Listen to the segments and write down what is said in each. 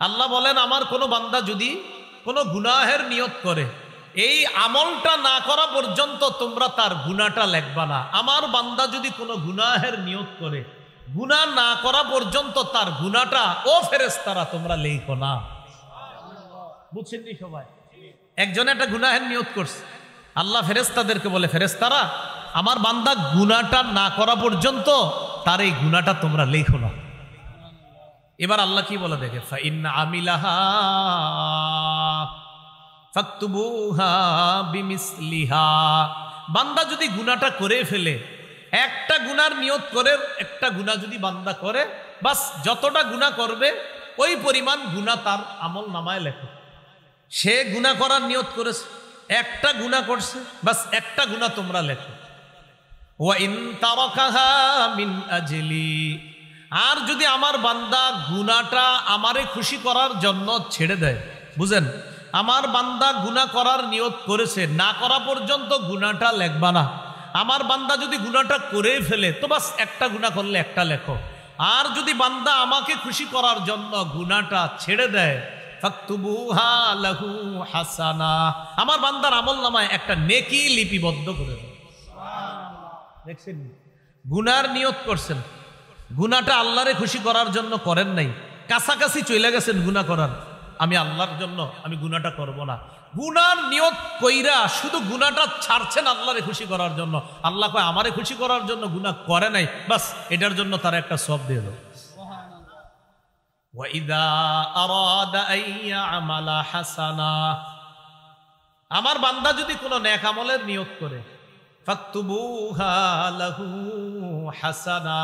আল্লাহ বলেন আমার কোনো বান্দা যদি কোনো গুনাহের নিয়ত করে, এই আমলটা না করা পর্যন্ত তোমরা তার গুনাহটা লেখবা না। আমার বান্দা যদি কোনো গুনাহের নিয়ত করে, গুনাহ না করা পর্যন্ত তার গুনাহটা ও ফেরেশতারা তোমরা লেখো না। বুঝছেন নি সবাই? একজন একটা গুনাহের নিয়ত করছে, আল্লাহ ফেরেশতাদেরকে বলে, ফেরেশতারা আমার বান্দা গুনাহটা না করা পর্যন্ত তার এই গুনাহটা তোমরা লেখো না। এবার আল্লাহ কি বলে দেখে, ফাইন্না আমিলাহা ফাকতুবুহা বিমিসলিহা। বান্দা যদি গুনাহটা করে ফেলে, একটা গুনার নিয়ত করে, একটা গুনাহ যদি বান্দা করে, বাস যতটা গুনাহ করবে ওই পরিমাণ গুনাহ তার আমল নামায় লেখো। সে গুনাহ করার নিয়ত করেছে, একটা গুনাহ করছে, বাস একটা গুনাহ তোমরা লেখো। ওয়া ইন তারাকাহা মিন আজলি, আর যদি আমার বান্দা গুনাহটা আমারে খুশি করার জন্য ছেড়ে দেয়, বুঝেন, আমার বান্দা গুনাহ করার নিয়ত করেছে, না করা পর্যন্ত গুনাহটা লেখবা না। আমার বান্দা যদি গুনাহটা করে ফেলে তো বাস একটা গুনাহ করলে একটা লেখো। আর যদি বান্দা আমাকে খুশি করার জন্য গুনাহটা ছেড়ে দেয়, ফাকতুবুহা লাহু হাসানা, আমার বান্দার আমল নামায় একটা নেকি লিপিবদ্ধ করে দাও। দেখছেন, গুনার নিয়ত করছেন, গুনাহটা আল্লাহরে খুশি করার জন্য করেন নাই, কাছাকাছি চলে গেছেন গুনাহ করার, আমি আল্লাহর জন্য আমি গুনাহটা করব না। গুনার নিয়ত কইরা শুধু গুনাহটা ছাড়ছেন আল্লাহরে খুশি করার জন্য, আল্লাহ কয় আমারে খুশি করার জন্য গুনাহ করে নাই, বাস এটার জন্য তার একটা সওয়াব দিয়ে দাও। ওয়া ইযা আরাদা আইয়ামালা হাসানা, আমার বান্দা যদি কোনো নেক আমলের নিয়ত করে, ফাকতুবুহা লাহু হাসানা,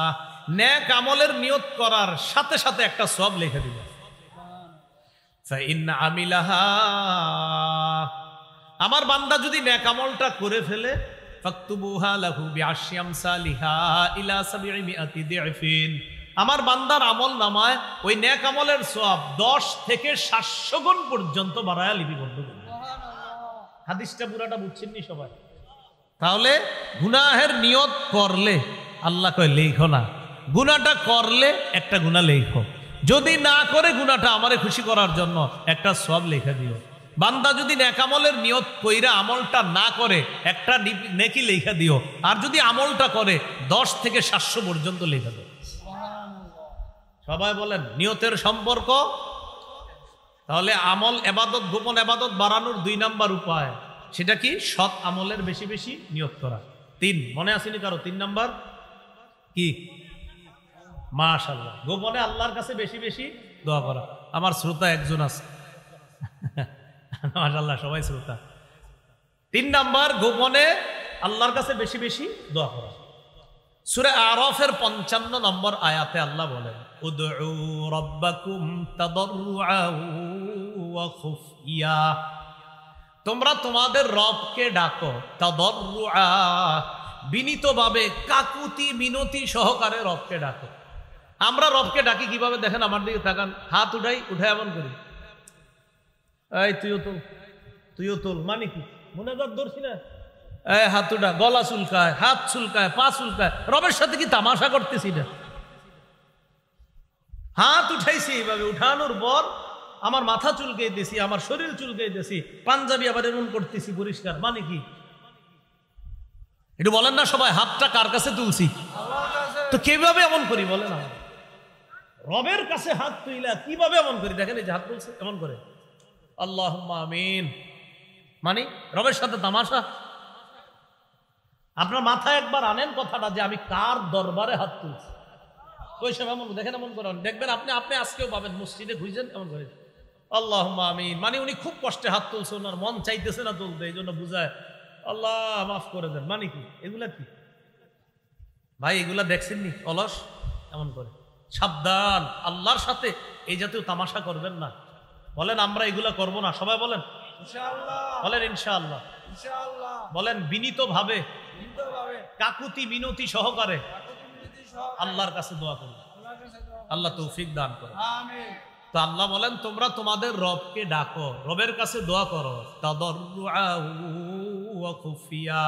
নেক আমলের নিয়ত করার সাথে সাথে একটা সওয়াব লিখে দিবে। ফাইন আমিলাহা, আমার বান্দা যদি নেক আমলটা করে ফেলে, ফাকতুবুহা লাহু বিআশরি আমসালিহা ইলা 700 দিফিন, আমার বান্দার আমল নামায় ওই নেক আমলের সওয়াব 10 থেকে 700 গুণ পর্যন্ত বাড়ায়া লিপিবদ্ধ করবে। হাদিসটা পুরাটা বুঝছেন নি সবাই? তাহলে গুনাহের নিয়ত করলে আল্লাহ কয় লেখো না, গুনাহটা করলে একটা গুনাহ লেখো, যদি না করে গুনাহটা আমারে খুশি করার জন্য একটা সওয়াব লিখে দিও। বান্দা যদি নেক আমলের নিয়ত কইরা আমলটা না করে একটা নেকি লিখে দিও, আর যদি আমলটা করে 10 থেকে 700 পর্যন্ত লিখে দিও। সবাই বলেন নিয়তের সম্পর্ক। তাহলে আমল এবাদত, গোপন এবাদত বাড়ানোর 2 নাম্বার উপায়, সেটা কি? সৎ আমলের বেশি বেশি নিয়ত করা। 3 মনে আসেনি কারো? 3 নাম্বার কি? মাশাআল্লাহ, গোপনে আল্লাহর কাছে বেশি বেশি দোয়া করা। আমার শ্রোতা একজন আছে, মাশাআল্লাহ সবাই শ্রোতা। 3 নাম্বার গোপনে আল্লাহর কাছে বেশি বেশি দোয়া করা। সূরা আরাফের 55 নম্বর আয়াতে আল্লাহ বলেন, উদউ রাব্বাকুম তাদাররুআন ওয়া খুফিয়া, তোমরা তোমাদের রবকে ডাকো, তাদাররুআ, বিনীতভাবে, কাকুতি মিনতি সহকারে রবকে ডাকো। আমরা রবকে ডাকি কিভাবে দেখেন, আমার দিকে তাকান, হাত উঠাই, উঠে এমন করি, এই তুইও তোল, তুইও তোল, মানে কি মনে কর ধরছি না, এই হাত উঠা, গলা চুলকায়, হাত চুলকায়, পা চুলকায়, রবের সাথে কি তামাশা করতেছি না? হাত উঠাইছি এইভাবে, উঠানোর পর আমার মাথা চুলকে দিছি, আমার শরীর চুলকে দিছি, পাঞ্জাবি আবার এমন করতেছি পরিষ্কার, মানে কি? একটু বলেন না সবাই, হাতটা কার কাছে তুলছি? তো কিভাবে এমন করি বলেন? রবের কাছে হাত তুইলা কিভাবে এমন করি? দেখেন এই যে হাত তুলছে এমন করে, আল্লাহুম্মা আমিন, মানে রবের সাথে তামাশা। আপনার মাথায় একবার আনেন কথাটা যে আমি কার দরবারে হাত তুলছি, ওই সব এমন দেখেন, এমন করেন, দেখবেন আপনি আপনি আজকেও পাবেন মসজিদে ঘুরছেন এমন করে, আল্লাহুম্মা আমিন, মানে উনি খুব কষ্টে হাত তুলছে, ওনার মন চাইতেছে না তুলতে, এই জন্য বুঝায় আল্লাহ মাফ করে দেন, মানে কি? এগুলা কি ভাই? এগুলা দেখছেন নি? অলস এমন করে। সাবধান, আল্লাহর সাথে এই জাতীয় তামাশা করবেন না। বলেন আমরা এগুলা করব না, সবাই বলেন ইনশাআল্লাহ, বলেন ইনশাআল্লাহ, ইনশাআল্লাহ, বলেন বিনীত ভাবে, কাকুতি মিনতি সহকারে আল্লাহর কাছে দোয়া করুন, আল্লাহ তৌফিক দান করেন, আমিন। তো আল্লাহ বলেন তোমরা তোমাদের রবকে ডাকো, রবের কাছে দোয়া করো, তাদাররুআ ওয়া খুফিয়া,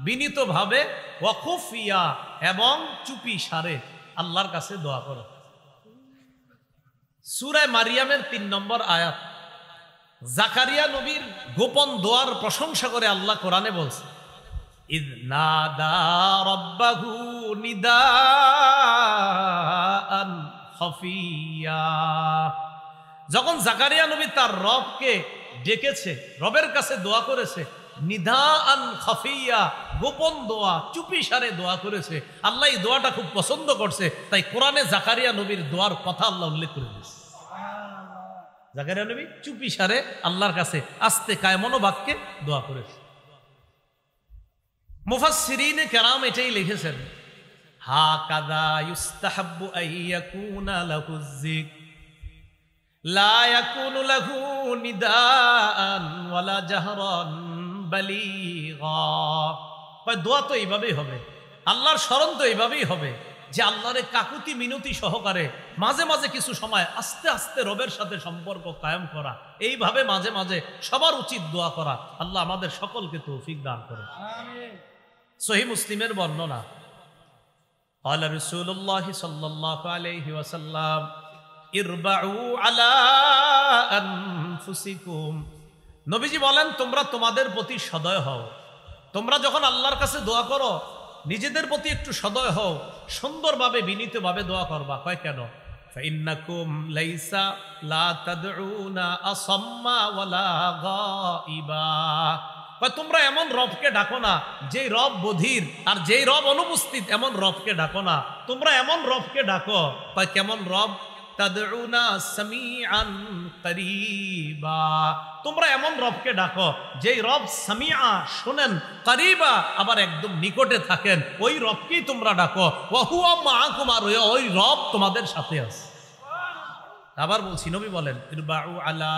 বিনীত ভাবে, ওয়া খুফিয়া, এবং চুপি সারে আল্লাহর কাছে দোয়া করো। সূরা মারিয়ামের ৩ নম্বর আয়াত। জাকারিয়া নবীর গোপন দোয়ার প্রশংসা করে আল্লাহ কোরআনে বলছে, ইয নাদা রাব্বাহু নিদাআন খাফিয়া। যখন জাকারিয়া নবী তার রবকে ডেকেছে, রবের কাছে দোয়া করেছে, নিদাআন খাফিয়া, গোপন দোয়া, চুপিসারে দোয়া করেছে। আল্লাহ এই দোয়াটা খুব পছন্দ করছে, তাই কোরআনে জাকারিয়া নবীর দোয়ার কথা আল্লাহ উল্লেখ করে দিয়েছে। জাকারিয়া নবী চুপিসারে আল্লাহর কাছে আস্তে কায়মনোবাক্যে দোয়া করেছে। মুফাসসিরিনে কেরাম এটাই লিখেছেন, হাকাযা ইউস্তাহাব্বু আইয়াকুনা লাহু যিকর লা ইয়াকুনু লাহু নিদাআন ওয়ালা জাহরান বালিগা। দোয়া তো এইভাবেই হবে, আল্লাহর স্মরণ তো এইভাবেই হবে যে আল্লাহরে কাকুতি মিনতি সহকারে মাঝে মাঝে কিছু সময় আস্তে আস্তে রবের সাথে সম্পর্ক কায়েম করা, এইভাবে মাঝে মাঝে সবার উচিত দোয়া করা। আল্লাহ আমাদের সকলকে তৌফিক দান করে। সহিহ মুসলিমের বর্ণনা, قال رسول الله صلى الله عليه وسلم ইরবাউ আলা আনফুসিকুম। নবীজি বলেন, তোমরা তোমাদের প্রতি সদয় হও। তোমরা যখন আল্লাহর কাছে দোয়া করো, নিজেদের প্রতি একটু সদয় হও, সুন্দরভাবে বিনীতভাবে দোয়া করবা। কয় কেন? ফাইন্নাকুম লাইসা লা তাদউনা আসাম্মা ওয়ালা গাইবা। কয় তোমরা এমন রবকে ডাকো না যেই রব বধির আর যেই রব অনুপস্থিত, এমন রবকে ডাকো না। তোমরা এমন রবকে ডাকো। কয় কেমন রব? তাদউনা সামিআন করিবা। তোমরা এমন রবকে ডাকো যেই রব সামিআ, শোনেন, করিবা, আবার একদম নিকটে থাকেন। ওই রবকেই তোমরা ডাকো। ওয়া হুয়া মাআকুম, আর ওই রব তোমাদের সাথে আছে। আবার বলছি, নবী বলেন, ইরবাউ আলা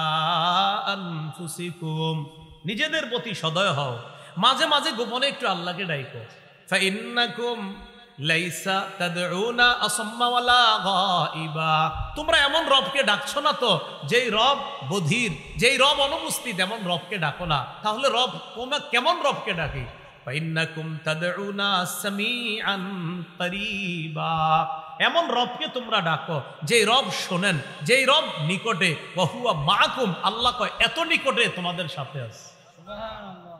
আনফুসিকুম, নিজেদের প্রতি সদয় হও, মাঝে মাঝে গোপনে একটু আল্লাহকে ডাকো। ফাইন্নাকুম লাইসা তাদউনা আসাম্মা ওয়ালা গাইবা। তোমরা এমন রবকে ডাকছো না তো যেই রব বধির, যেই রব অনুপস্থিত, এমন রবকে ডাকো না। তাহলে রব তোমরা কেমন রবকে ডাকি? ফাইন্নাকুম তাদউনা সামিআন করিবা, এমন রবকে তোমরা ডাকো যেই রব শোনেন, যেই রব নিকটে। ওয়া হুয়া মাআকুম, আল্লাহ কয় এত নিকটে তোমাদের সাথে আছে। সুবহানাল্লাহ।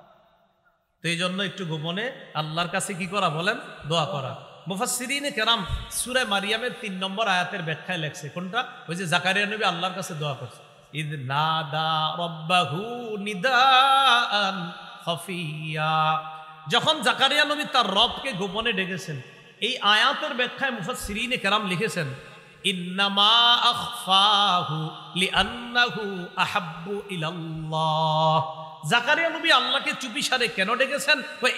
তো এই জন্য একটু গোপনে আল্লাহর কাছে কি করা বলেন? দোয়া করা। মুফাসসিরিনে কেরাম সূরা মারিয়ামের ৩ নম্বর আয়াতের ব্যাখ্যায় লেখছে, কোনটা? ওই যে জাকারিয়া নবী আল্লাহর কাছে দোয়া করছে, ইয নাদা রাব্বাহু নিদাআন খাফিয়া। যখন জাকারিয়া নবী তার রবকে গোপনে ডেকেছেন, এই আয়াতের ব্যাখ্যায় মুফাসসিরিনে কেরাম লিখেছেন, ইন্নামা আখফাহু লিআন্নাহু আহাব্বু ইলাল্লাহ। জাকারিয়া নবী আল্লাহকে চুপিসারে কেন ডেকেছেন?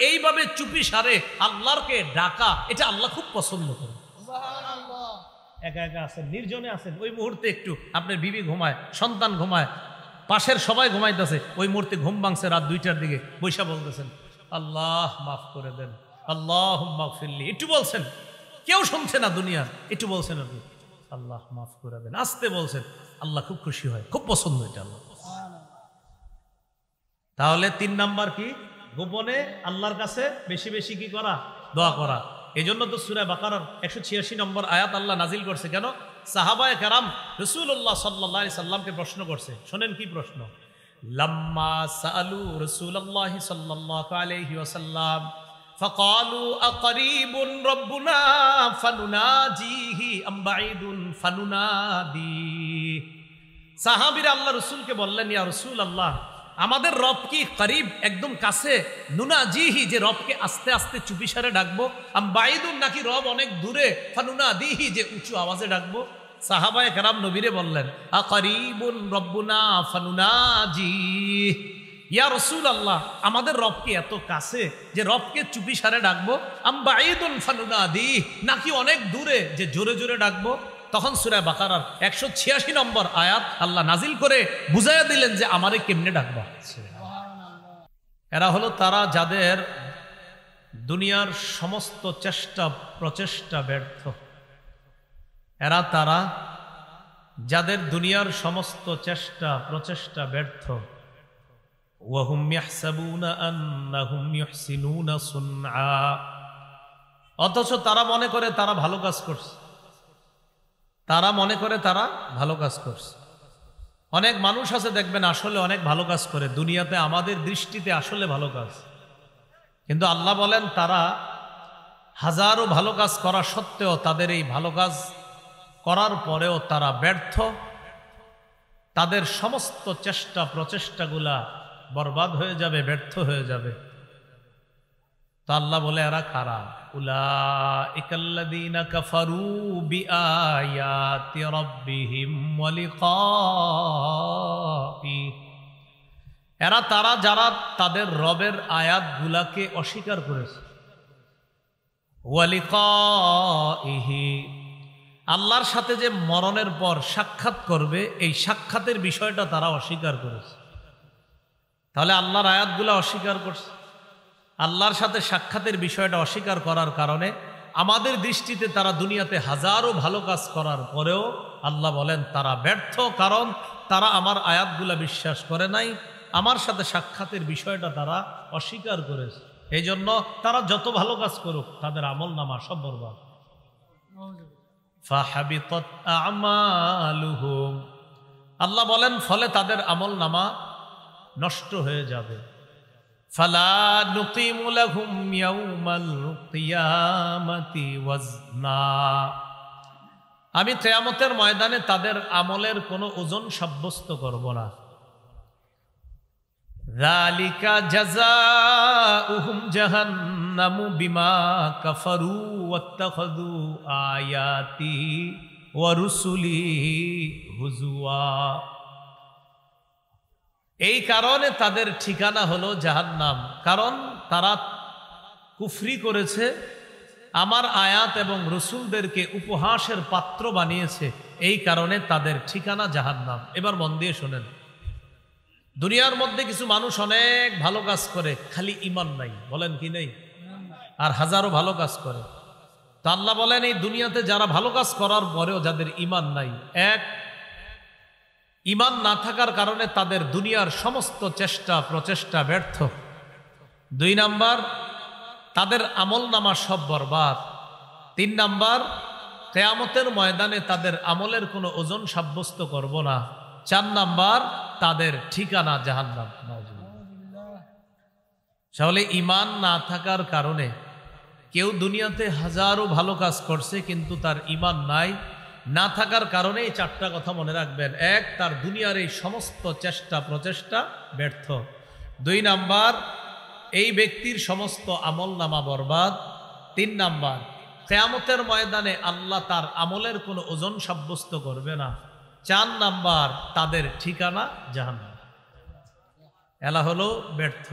এইভাবে চুপিসারে আল্লাহকে ডাকা, এটা আল্লাহ খুব পছন্দ করে। সুবহানাল্লাহ। একা একা আছেন, নির্জনে আছেন, ওই মুহূর্তে একটু আপনার বিবি ঘুমায়, সন্তান ঘুমায়, পাশের সবাই ঘুমাইতেছে, ওই মুহূর্তে ঘুম ভাঙছে রাত 2টার দিকে, বৈশা বলতেছেন, আল্লাহ মাফ করে দেন, আল্লাহুম্মা গফিরলি। একটু বলছেন, কেউ শুনছে না দুনিয়ার, একটু বলছেন আপনি, আল্লাহ মাফ করে দেন, আস্তে বলছেন, আল্লাহ খুব খুশি হয়, খুব পছন্দ এটা আল্লাহ। তাহলে ৩ নাম্বার কি? গোপনে আল্লাহর কাছে বেশি বেশি কি করা? দোয়া করা। এই জন্য তো সূরা বাকারার ১৮৬ নম্বর আয়াত আল্লাহ নাজিল করছে। কেন? সাহাবায়ে কেরাম রাসূলুল্লাহ সাল্লাল্লাহু আলাইহি সাল্লামকে প্রশ্ন করছে। শোনেন কি প্রশ্ন। লাম্মা সাআলু রাসূলুল্লাহ সাল্লাল্লাহু আলাইহি ওয়াসাল্লাম ফাকালু আকারিবুন রাব্বুনা ফানুনাজিহি আম বাঈদুন ফানুনাদি। সাহাবীরা আল্লাহ রাসূলকে বললেন, ইয়া রাসূলুল্লাহ, আমাদের রব কি করিব, একদম কাছে, নুনাজিহি, যে রবকে আস্তে আস্তে চুপিসারে ডাকবো, আম বাঈদুন, নাকি রব অনেক দূরে, ফানুনাদিহি, যে উঁচু আওয়াজে ডাকবো? সাহাবায়ে কেরাম নবীরে বললেন, আকারিবুন রব্বুনা ফানুনাজি। ইয়া রাসূলুল্লাহ, আমাদের রব কি এত কাছে যে রবকে চুপিসারে ডাকবো? আম বাঈদুন ফানুনাদি, নাকি অনেক দূরে যে জোরে জোরে ডাকবো? তখন সূরা বাকারার ১৮৬ নম্বর আয়াত আল্লাহ নাজিল করে বুঝাইয়া দিলেন যে আমারে কেমনে ডাকবা। এরা হলো তারা যাদের দুনিয়ার সমস্ত চেষ্টা প্রচেষ্টা ব্যর্থ। এরা তারা যাদের দুনিয়ার সমস্ত চেষ্টা প্রচেষ্টা ব্যর্থ। ওয়াহুম ইয়াহসাবুনা আন্নাহুম ইউহসিনুনা সুনআ, অথচ তারা মনে করে তারা ভালো কাজ করছে। তারা মনে করে তারা ভালো কাজ করছে। অনেক মানুষ আছে দেখবেন আসলে অনেক ভালো কাজ করে, দুনিয়াতে আমাদের দৃষ্টিতে আসলে ভালো কাজ, কিন্তু আল্লাহ বলেন তারা হাজারো ভালো কাজ করা সত্ত্বেও, তাদের এই ভালো কাজ করার পরেও তারা ব্যর্থ, তাদের সমস্ত চেষ্টা প্রচেষ্টাগুলা বরবাদ হয়ে যাবে, ব্যর্থ হয়ে যাবে। তো আল্লাহ বলে এরা কারা? উলাইকাল্লাযীনা কাফারু বিআয়াতি রাব্বিহিম ওয়া লিকাই, এরা তারা যারা তাদের রবের আয়াতগুলাকে অস্বীকার করেছে। ওয়া লিকাইহি, আল্লাহর সাথে যে মরণের পর সাক্ষাৎ করবে, এই সাক্ষাতের বিষয়টা তারা অস্বীকার করেছে। তাহলে আল্লাহর আয়াতগুলো অস্বীকার করছে, আল্লাহর সাথে সাক্ষাতের বিষয়টা অস্বীকার করার কারণে আমাদের দৃষ্টিতে তারা দুনিয়াতে হাজারো ভালো কাজ করার পরেও আল্লাহ বলেন তারা ব্যর্থ, কারণ তারা আমার আয়াতগুলা বিশ্বাস করে নাই, আমার সাথে সাক্ষাতের বিষয়টা তারা অস্বীকার করেছে। এই জন্য তারা যত ভালো কাজ করুক তাদের আমল নামা সব বরবাদ। ফাহাবিতাত আমালুহুম, আল্লাহ বলেন ফলে তাদের আমল নামা নষ্ট হয়ে যাবে। ফালা নুকিমু লাহুম ইয়াউমাল কিয়ামাতি ওয়াজনা, আমি কিয়ামতের ময়দানে তাদের আমলের কোনো ওজন সাব্যস্ত করব না। যালিকা জাযাউহুম জাহান্নামু বিমা কাফারু ওয়াত্তাখাযু আয়াতি ওয়া রুসুলি হুজুয়া, এই কারণে তাদের ঠিকানা হলো জাহান্নাম, কারণ তারা কুফরি করেছে, আমার আয়াত এবং রসুলদেরকে উপহাসের পাত্র বানিয়েছে, এই কারণে তাদের ঠিকানা জাহান্নাম। এবার মন দিয়ে শোনেন, দুনিয়ার মধ্যে কিছু মানুষ অনেক ভালো কাজ করে, খালি ঈমান নাই, বলেন কি নেই? আর হাজারো ভালো কাজ করে। তো আল্লাহ বলেন এই দুনিয়াতে যারা ভালো কাজ করার পরেও যাদের ঈমান নাই, এক, ঈমান না থাকার কারণে তাদের দুনিয়ার সমস্ত চেষ্টা প্রচেষ্টা ব্যর্থ। 2 নাম্বার, তাদের আমল নামা সব বরবাদ। 3 নাম্বার, কিয়ামতের ময়দানে তাদের আমলের কোনো ওজন সাব্যস্ত করব না। 4 নাম্বার, তাদের ঠিকানা জাহান্নাম। তাহলে ঈমান না থাকার কারণে কেউ দুনিয়াতে হাজারো ভালো কাজ করছে কিন্তু তার ঈমান নাই, না থাকার কারণে এই 4টা কথা মনে রাখবেন। 1, তার দুনিয়ার এই সমস্ত চেষ্টা প্রচেষ্টা ব্যর্থ। 2 নাম্বার, এই ব্যক্তির সমস্ত আমল নামা বরবাদ। 3 নাম্বার, কিয়ামতের ময়দানে আল্লাহ তার আমলের কোনো ওজন সাব্যস্ত করবে না। 4 নাম্বার, তাদের ঠিকানা জাহান্নাম। এলা হলো ব্যর্থ।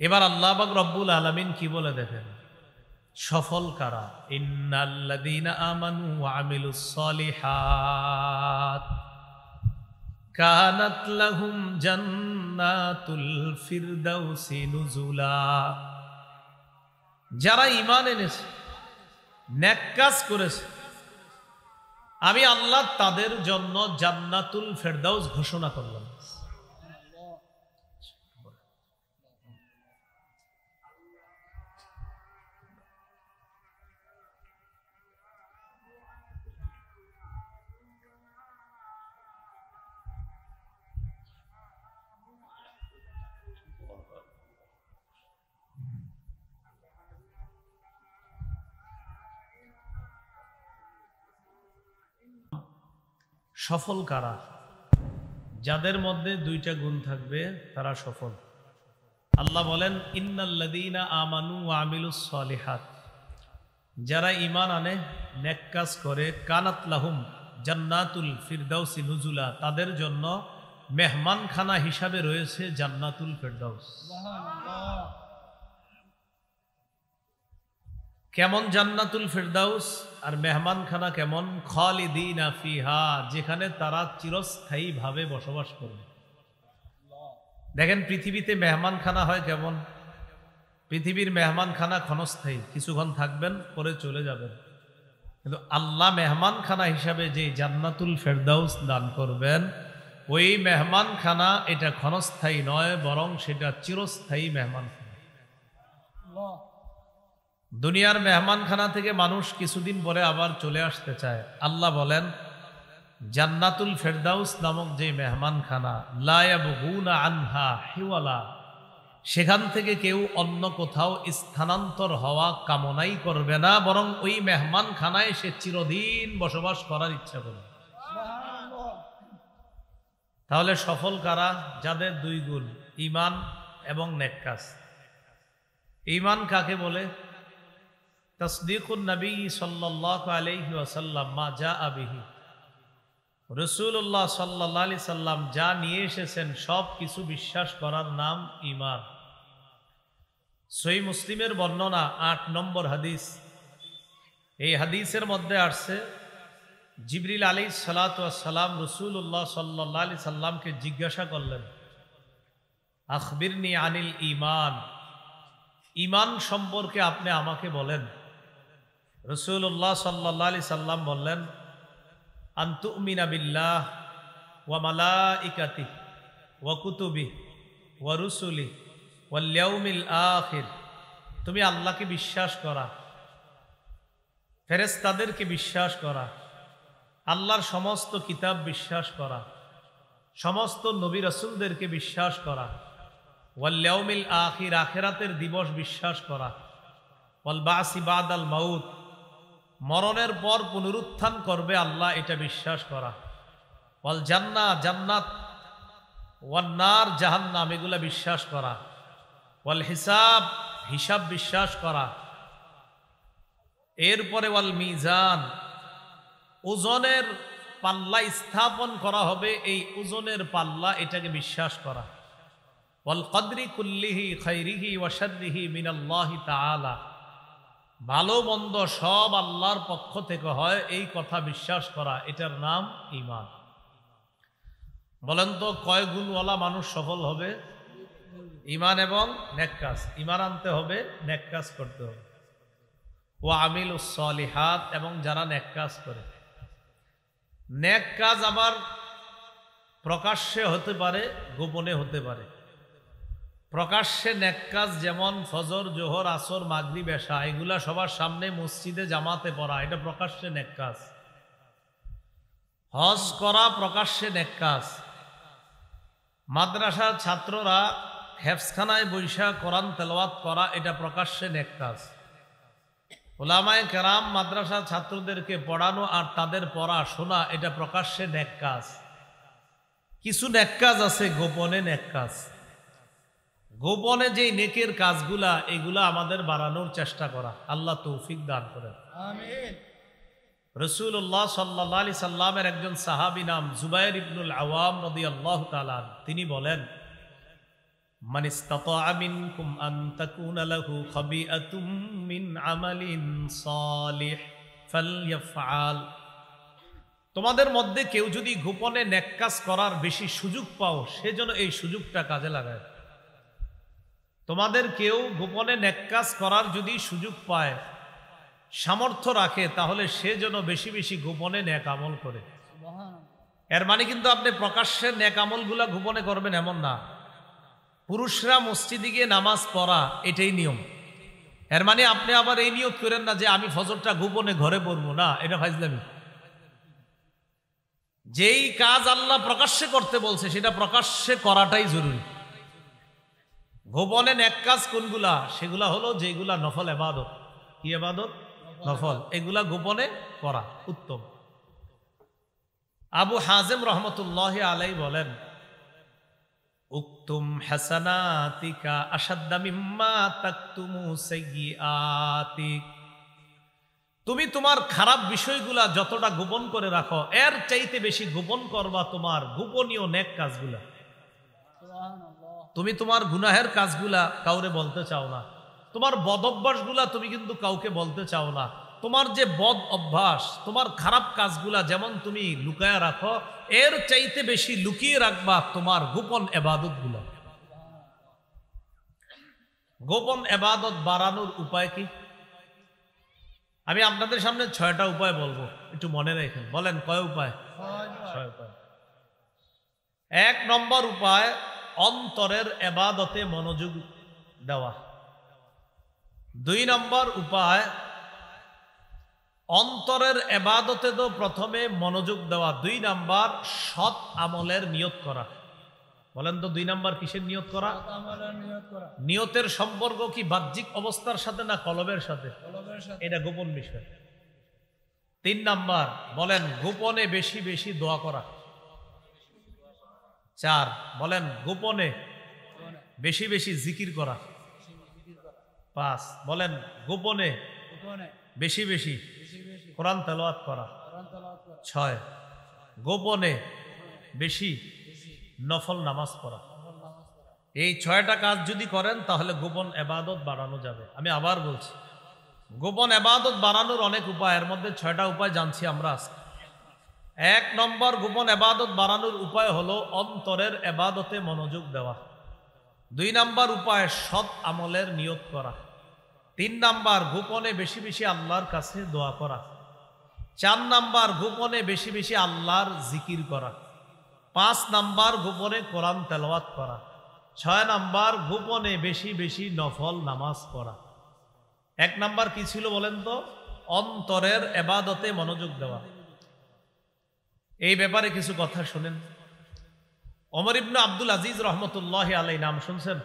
এবার আল্লাহ পাক রব্বুল আলামিন কি বলে দেখেন, সফল কারা? ইন্নাল্লাযীনা আমানু ওয়া আমিলুস সলিহাত কানাত লাহুম জান্নাতুল ফিরদাউসি নুজুলা, যারা ঈমান এনেছে, নেক কাজ করেছে, আমি আল্লাহ তাদের জন্য জান্নাতুল ফিরদাউস ঘোষণা করলাম। সফল কারা? যাদের মধ্যে 2টা গুণ থাকবে তারা সফল। আল্লাহ বলেন ইন্নাল্লাযীনা আমানু ওয়া আমিলুস সলিহাত, যারা ঈমান আনে, নেক কাজ করে, কানাত লাহুম জান্নাতুল ফিরদাউসি নুজুলা, তাদের জন্য মেহমানখানা হিসাবে রয়েছে জান্নাতুল ফিরদাউস। কেমন জান্নাতুল ফিরদাউস আর মেহমানখানা কেমন? খালিদিনা ফিহা, যেখানে তারা চিরস্থায়ী ভাবে বসবাস করবে। দেখেন পৃথিবীতে মেহমানখানা হয় কেমন? পৃথিবীর মেহমানখানা ক্ষণস্থায়ী, কিছুক্ষণ থাকবেন পরে চলে যাবেন, কিন্তু আল্লাহ মেহমানখানা হিসাবে যে জান্নাতুল ফিরদাউস দান করবেন, ওই মেহমানখানা এটা ক্ষণস্থায়ী নয়, বরং সেটা চিরস্থায়ী মেহমানখানা। দুনিয়ার মেহমানখানা থেকে মানুষ কিছুদিন পরে আবার চলে আসতে চায়। আল্লাহ বলেন জান্নাতুল ফেরদাউস নামক যে মেহমানখানা, লা ইয়াবগুনা আনহা হিওয়ালা, সেখান থেকে কেউ অন্য কোথাও স্থানান্তর হওয়া কামনাই করবে না, বরং ওই মেহমানখানায় সে চিরদিন বসবাস করার ইচ্ছা করবে। তাহলে সফল কারা? যাদের দুই গুণ, ঈমান এবং নেক কাজ। ঈমান কাকে বলে? তাসদীকুন নবী সাল্লাল্লাহু আলাইহি ওয়াসাল্লাম মা জাআ বিহি, রাসূলুল্লাহ সাল্লাল্লাহু আলাইহি সাল্লাম যা নিয়ে এসেছেন সব কিছু বিশ্বাস করার নাম ঈমান। সহিহ মুসলিমের বর্ণনা ৮ নম্বর হাদিস। এই হাদিসের মধ্যে আসছে জিবরিল আলাইহিস সালাতু ওয়াস সালাম রাসূলুল্লাহ সাল্লাল্লাহু আলাইহি সাল্লামকে জিজ্ঞাসা করলেন, আখবিরনি আনিল ঈমান, ঈমান সম্পর্কে আপনি আমাকে বলেন। রাসূলুল্লাহ সাল্লাল্লাহু আলাইহি সাল্লাম বললেন, আন তুমিনা বিল্লাহ ওয়া মালাইকাতিহি ওয়া কুতুবিহি ওয়া রুসুলিহি ওয়াল ইয়াউমিল আখির, তুমি আল্লাহকে বিশ্বাস করা, ফেরেশতাদেরকে বিশ্বাস করা, আল্লাহর সমস্ত কিতাব বিশ্বাস করা, সমস্ত নবী রাসূলদেরকে বিশ্বাস করা, ওয়াল ইয়াউমিল আখির, আখিরাতের দিবস বিশ্বাস করা, ওয়াল বাসি বাদাল মাউত, মরণের পর পুনরুত্থান করবে আল্লাহ, এটা বিশ্বাস করা, ওয়াল জান্নাহ, জান্নাত, ওয়ান নার, জাহান্নাম, এগুলা বিশ্বাস করা, ওয়াল হিসাব, হিসাব বিশ্বাস করা, এরপরে ওয়াল মিজান, ওজনের পাল্লা স্থাপন করা হবে, এই ওজনের পাল্লা, এটাকে বিশ্বাস করা, ওয়াল কদরি কুল্লিহি খাইরিহি ওয়া শাররিহি মিনাল্লাহি তাআলা, ভালো মন্দ সব আল্লাহর পক্ষ থেকে হয়, এই কথা বিশ্বাস করা, এটার নাম ঈমান। বলেন তো কয় গুণওয়ালা মানুষ সফল হবে? ঈমান এবং নেক কাজ। ঈমান আনতে হবে, নেক কাজ করতে হবে। ওয়া আমিলুস সলিহাত, এবং যারা নেক কাজ করে। নেক কাজ আবার প্রকাশ্যে হতে পারে, গোপনে হতে পারে। প্রকাশ্যে নেক কাজ যেমন ফজর, জোহর, আসর, মাগরিব, এশা, এগুলা সবার সামনে মসজিদে জামাতে পড়া, এটা প্রকাশ্যে নেক কাজ। হজ করা প্রকাশ্যে নেক কাজ। মাদ্রাসার ছাত্ররা হেফজখানায় বৈশা কোরআন তেলাওয়াত করা, এটা প্রকাশ্যে নেক কাজ। উলামায়ে কেরাম মাদ্রাসার ছাত্রদেরকে পড়ানো আর তাদের পড়া শোনা, এটা প্রকাশ্যে নেক কাজ। কিছু নেক কাজ আছে গোপনে নেক কাজ। গোপনে যেই নেকের কাজগুলা, এগুলা আমাদের বাড়ানোর চেষ্টা করা। আল্লাহ তৌফিক দান করেন, আমিন। রাসূলুল্লাহ সাল্লাল্লাহু আলাইহি সাল্লামের একজন সাহাবী নাম জুবাইর ইবনুল আওয়াম রাদিয়াল্লাহু তাআলা, তিনি বলেন, মান ইসতাতাআ মিনকুম আন তাকুনা লাহু খাবিআতুম মিন আমালিন সালিহ ফালইফআল, তোমাদের মধ্যে কেউ যদি গোপনে নেক কাজ করার বেশি সুযোগ পাও, সেজন্য এই সুযোগটা কাজে লাগায়। তোমাদের কেউ গোপনে নেক কাজ করার যদি সুযোগ পায়, সামর্থ্য রাখে, তাহলে সে যেন বেশি বেশি গোপনে নেক আমল করে। এর মানে কিন্তু আপনি প্রকাশ্যে নেক আমলগুলা গোপনে করবেন এমন না। পুরুষরা মসজিদে গিয়ে নামাজ পড়া, এটাই নিয়ম। এর মানে আপনি আবার এই নিয়ত করেন না যে আমি ফজরটা গোপনে ঘরে পড়বো, না, এটা ফাজলামি। যেই কাজ আল্লাহ প্রকাশ্যে করতে বলছে, সেটা প্রকাশ্যে করাটাই জরুরি। গোপনে নেক কাজ কোনগুলা? সেগুলা হলো যেগুলা নফল ইবাদত। কি ইবাদত? নফল। এগুলা গোপনে করা উত্তম। আবু হাজেম রহমতুল্লাহি আলাইহি বলেন, উকতুম হাসানাতিকা আশাদ্দা মিম্মা তাকতুমু সাইয়্যাতিক, তুমি তোমার খারাপ বিষয়গুলা যতটা গোপন করে রাখো, এর চাইতে বেশি গোপন করবা তোমার গোপনীয় নেক কাজগুলা। তুমি তোমার গুনাহের কাজগুলা কাউরে বলতে চাও না, তোমার বদ অভ্যাসগুলা তুমি কিন্তু কাউকে বলতে চাও না। তোমার যে বদ অভ্যাস, তোমার খারাপ কাজগুলা যেমন তুমি লুকায়া রাখো, এর চাইতে বেশি লুকিয়ে রাখবা তোমার গোপন ইবাদতগুলা। গোপন ইবাদত বাড়ানোর উপায় কি? আমি আপনাদের সামনে 6টা উপায় বলবো, একটু মনে রাখেন। বলেন কয় উপায়? 6 উপায়। 1 নম্বর উপায়, অন্তরের ইবাদতে মনোযোগ দেওয়া। দুই নম্বর উপায়, অন্তরের ইবাদতে তো প্রথমে মনোযোগ দেওয়া, দুই নাম্বার সৎ আমলের নিয়ত করা। বলেন তো দুই নাম্বার কিসের নিয়ত করা? নিয়তের সম্পর্ক কি বাহ্যিক অবস্থার সাথে না কলবের সাথে? এটা গোপন বিষয়। তিন নাম্বার বলেন গোপনে বেশি বেশি দোয়া করা। চার বলেন গোপনে বেশি বেশি জিকির করা। পাঁচ বলেন গোপনে বেশি বেশি কোরআন তেলাওয়াত করা। ছয় গোপনে বেশি নফল নামাজ পড়া। এই ছয়টা কাজ যদি করেন তাহলে গোপন ইবাদত বাড়ানো যাবে। আমি আবার বলছি, গোপন ইবাদত বাড়ানোর অনেক উপায়, এর মধ্যে ছয়টা উপায় জানছি আমরা আজকে। এক নম্বর গোপন ইবাদত বাড়ানোর উপায় হলো অন্তরের ইবাদতে মনোযোগ দেওয়া। দুই নাম্বার উপায় সৎ আমলের নিয়ত করা। তিন নাম্বার গোপনে বেশি বেশি আল্লাহর কাছে দোয়া করা। চার নাম্বার গোপনে বেশি বেশি আল্লাহর জিকির করা। পাঁচ নাম্বার গোপনে কোরআন তেলাওয়াত করা। ছয় নাম্বার গোপনে বেশি বেশি নফল নামাজ পড়া। এক নাম্বার কি ছিল বলেন তো? অন্তরের ইবাদতে মনোযোগ দেওয়া। এই ব্যাপারে কিছু কথা শুনেন। ওমর ইবনে আব্দুল আজিজ রহমতুল্লাহ আলাইহি নাম শুনছেন?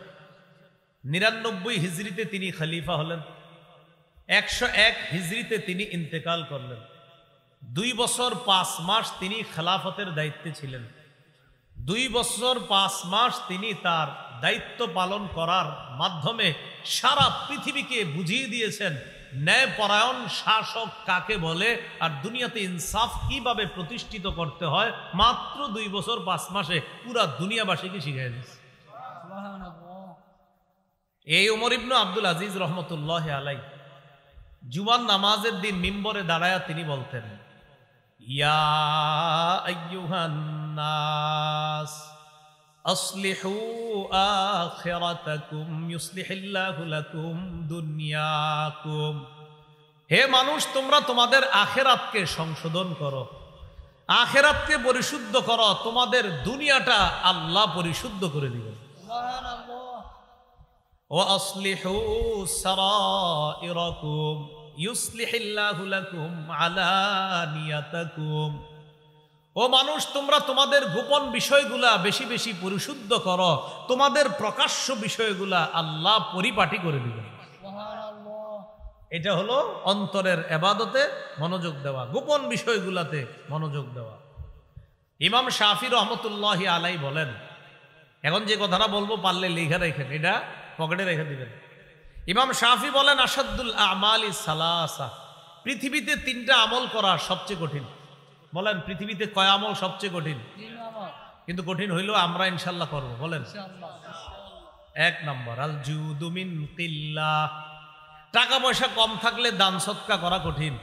99 হিজরিতে তিনি খলিফা হলেন, 101 হিজরিতে তিনি ইন্তেকাল করলেন। 2 বছর 5 মাস তিনি খেলাফতের দায়িত্বে ছিলেন। 2 বছর 5 মাস তিনি তার দায়িত্ব পালন করার মাধ্যমে সারা পৃথিবীকে বুঝিয়ে দিয়েছেন ন্যায়পরায়ণ শাসক কাকে বলে আর দুনিয়াতে ইনসাফ কিভাবে প্রতিষ্ঠিত করতে হয়। মাত্র 2 বছর 5 মাসে পুরা দুনিয়াবাসীকে শিখিয়ে দিয়েছে। এই ওমর ইবনে আব্দুল আজিজ রহমতুল্লাহ আলাইহি জুমার নামাজের দিন মিম্বরে দাঁড়ায়া তিনি বলতেন, ইয়া আইয়ুহান নাস আসলিহু আখিরাতাকুম ইউসলিহিল্লাহু লাকুম দুনিয়াকুম। হে মানুষ, তোমরা তোমাদের আখিরাতকে সংশোধন করো, আখিরাতকে পরিশুদ্ধ করো, তোমাদের দুনিয়াটা আল্লাহ পরিশুদ্ধ করে দিবেন। ওয়া আসলিহু সারাইরাকুম ইউসলিহিল্লাহু লাকুম আলানিয়াতাকুম। ও মানুষ, তোমরা তোমাদের গোপন বিষয়গুলা বেশি বেশি পরিশুদ্ধ করো, তোমাদের প্রকাশ্য বিষয়গুলা আল্লাহ পরিপাটি করে দিবেন। এটা হলো অন্তরের ইবাদতে মনোযোগ দেওয়া, গোপন বিষয়গুলাতে মনোযোগ দেওয়া। ইমাম শাফি রহমতুল্লাহি আলাইহি বলেন, এখন যে কথাটা বলবো পারলে লিখে রেখেন, এটা পকেটে রেখে দিবেন। ইমাম শাফি বলেন, আসাদুল আমালি সালাসা, পৃথিবীতে 3টা আমল করা সবচেয়ে কঠিন। বলেন পৃথিবীতে কয় আমল সবচেয়ে কঠিন? কিন্তু কঠিন হইলেও আমরা ইনশাল্লাহ করবো। বলেন। 1 নম্বর আল জুদু মিন কিল্লাহ, টাকা পয়সা কম থাকলে দান সদকা করা কঠিন।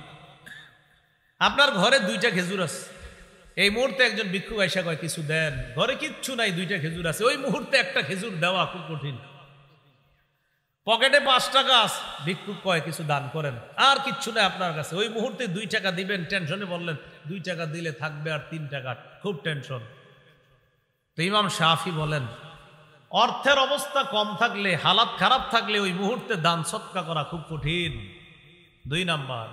আপনার ঘরে 2টা খেজুর আছে, এই মুহূর্তে একজন ভিক্ষুক আইসা কয় কিছু দেন, ঘরে কিচ্ছু নাই, 2টা খেজুর আছে, ওই মুহূর্তে একটা খেজুর দেওয়া খুব কঠিন। পকেটে 5 টাকা আছে, ভিক্ষুক কয় কিছু দান করেন, আর কিচ্ছু নাই আপনার কাছে, ওই মুহূর্তে 2 টাকা দিবেন, টেনশনে বললেন 2 টাকা দিলে থাকবে আর 3 টাকা, খুব টেনশন। তো ইমাম শাফি বলেন, অর্থের অবস্থা কম থাকলে, হালাত খারাপ থাকলে ওই মুহূর্তে দান সদকা করা খুব কঠিন। 2 নাম্বার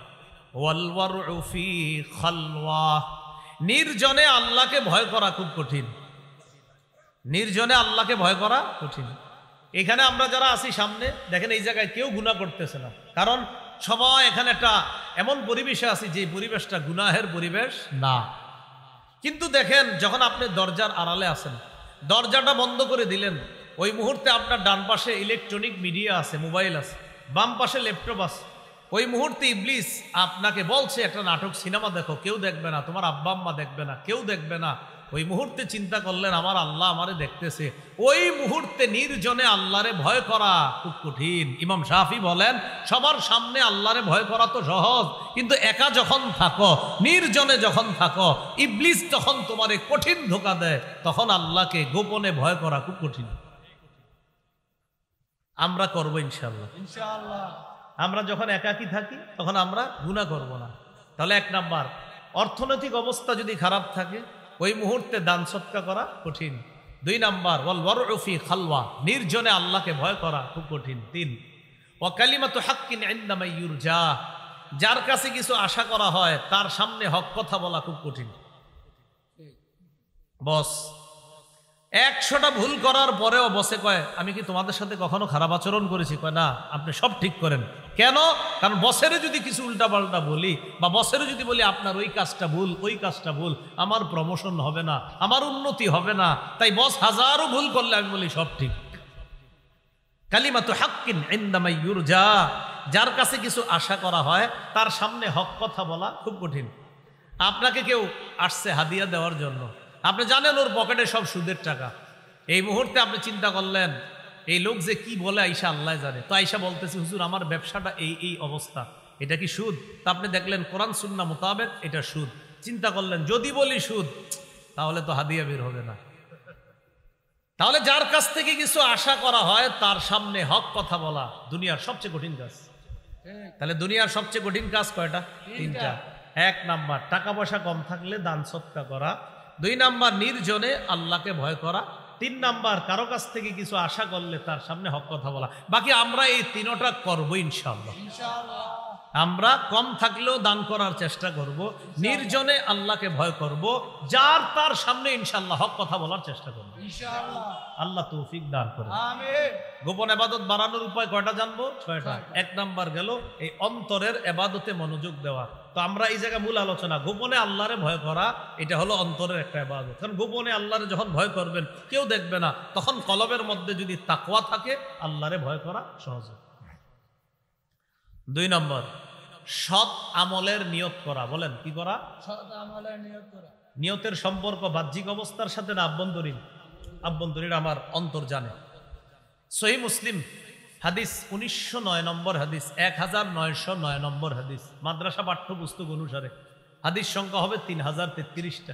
ওয়াল ওয়ারউ ফি খালওয়া, নির্জনে আল্লাহকে ভয় করা খুব কঠিন। নির্জনে আল্লাহকে ভয় করা কঠিন। এখানে আমরা যারা আছি সামনে দেখেন, এই জায়গায় কেউ গুনাহ করতেছে না, কারণ সবাই এখানে একটা এমন পরিবেশে আছি যে পরিবেশটা গুনাহের পরিবেশ না। কিন্তু দেখেন, যখন আপনি দরজার আড়ালে আছেন, দরজাটা বন্ধ করে দিলেন, ওই মুহূর্তে আপনার ডান পাশে ইলেকট্রনিক মিডিয়া আছে, মোবাইল আছে, বাম পাশে ল্যাপটপ আছে, ওই মুহূর্তে ইবলিস আপনাকে বলছে একটা নাটক সিনেমা দেখো, কেউ দেখবে না, তোমার আব্বা আম্মা দেখবে না, কেউ দেখবে না। ওই মুহূর্তে চিন্তা করলেন আমার আল্লাহ আমারে দেখতেছে, ওই মুহূর্তে নির্জনে আল্লাহরে ভয় করা খুব কঠিন। ইমাম শাফি বলেন, সবার সামনে আল্লাহরে ভয় করা তো সহজ, কিন্তু একা যখন থাকো, নির্জনে যখন থাকো, ইবলিস যখন তোমারে কঠিন ধোঁকা দেয়, তখন আল্লাহকে গোপনে ভয় করা খুব কঠিন। আমরা করবো ইনশাআল্লাহ। ইনশাআল্লাহ আমরা যখন একাকী থাকি তখন আমরা গুনাহ করব না। তাহলে 1 নাম্বার, অর্থনৈতিক অবস্থা যদি খারাপ থাকে ওই মুহূর্তে দান সদকা করা কঠিন। 2 নাম্বার ওয়াল ওয়ারউ ফি খালওয়া, নির্জনে আল্লাহকে ভয় করা খুব কঠিন। 3 ওয়া কালিমাতু হাক্কিন ইনদা মান ইউরজা, যার কাছে কিছু আশা করা হয় তার সামনে হক কথা বলা খুব কঠিন। বস 100টা ভুল করার পরেও বসে কয় আমি কি তোমাদের সাথে কখনো খারাপ আচরণ করেছি? কয় না, আপনি সব ঠিক করেন। কেন? কারণ বসেরও যদি কিছু উল্টাপাল্টা বলি বা বসেরও যদি বলি আপনার ওই কাজটা ভুল, ওই কাজটা ভুল, আমার প্রমোশন হবে না, আমার উন্নতি হবে না। তাই বস হাজারো ভুল করলে আমি বলি সব ঠিক। কালিমাতু হাক্কিন ইনদা মান ইউরজা, যার কাছে কিছু আশা করা হয় তার সামনে হক কথা বলা খুব কঠিন। আপনাকে কেউ আসছে হাদিয়া দেওয়ার জন্য, আপনি জানেন ওর পকেটে সব সুদের টাকা। এই মুহূর্তে আপনি চিন্তা করলেন এই লোক যে কি বলে আইসা আল্লাহ জানে, তো আইসা বলতেছে হুজুর আমার ব্যবসাটা এই অবস্থা, এটা কি সুদ? তা আপনি দেখলেন কোরআন সুন্নাহ মোতাবেক এটা সুদ। চিন্তা করলেন যদি বলি সুদ তাহলে তো হাদিয়া বের হবে না। তাহলে যার কাছ থেকে কিছু আশা করা হয় তার সামনে হক কথা বলা দুনিয়ার সবচেয়ে কঠিন কাজ। তাহলে দুনিয়ার সবচেয়ে কঠিন কাজ কয়টা? 3টা। 1 নাম্বার টাকা পয়সা কম থাকলে দান সদকা করা, 2 নাম্বার নির্জনে আল্লাহকে ভয় করা, 3 নাম্বার কারো কাছ থেকে কিছু আশা করলে তার সামনে হক কথা বলা। বাকি আমরা এই 3টা করবো ইনশাআল্লাহ। আমরা কম থাকলেও দান করার চেষ্টা করব, নির্জনে আল্লাহকে ভয় করব, যার তার সামনে ইনশাআল্লাহ হক কথা বলার চেষ্টা করব ইনশাআল্লাহ। আল্লাহ তৌফিক দান করুন, আমিন। গোপন ইবাদত বাড়ানোর উপায় কয়টা জানবো? 6টা। 1 নাম্বার গেল এই অন্তরের ইবাদতে মনোযোগ দেওয়া। তো আমরা এই জায়গায় মূল আলোচনা গোপনে আল্লাহরে ভয় করা, এটা হলো অন্তরের একটা ইবাদত। কারণ গোপনে আল্লাহরে যখন ভয় করবেন কেউ দেখবে না, তখন কলবের মধ্যে যদি তাকওয়া থাকে আল্লাহরে ভয় করা সহজ। 2 নম্বর সৎ আমলের নিয়ত করা। বলেন কি করা? সৎ আমলের নিয়ত করা। নিয়তের সম্পর্ক বাহ্যিক অবস্থার সাথে না আভ্যন্তরীণ? আভ্যন্তরীণ আমার অন্তর জানে। সহিহ মুসলিম হাদিস 1909 নম্বর হাদিস, 1909 নম্বর হাদিস, মাদ্রাসা পাঠ্যপুস্তক অনুসারে হাদিস সংখ্যা হবে 3033টা।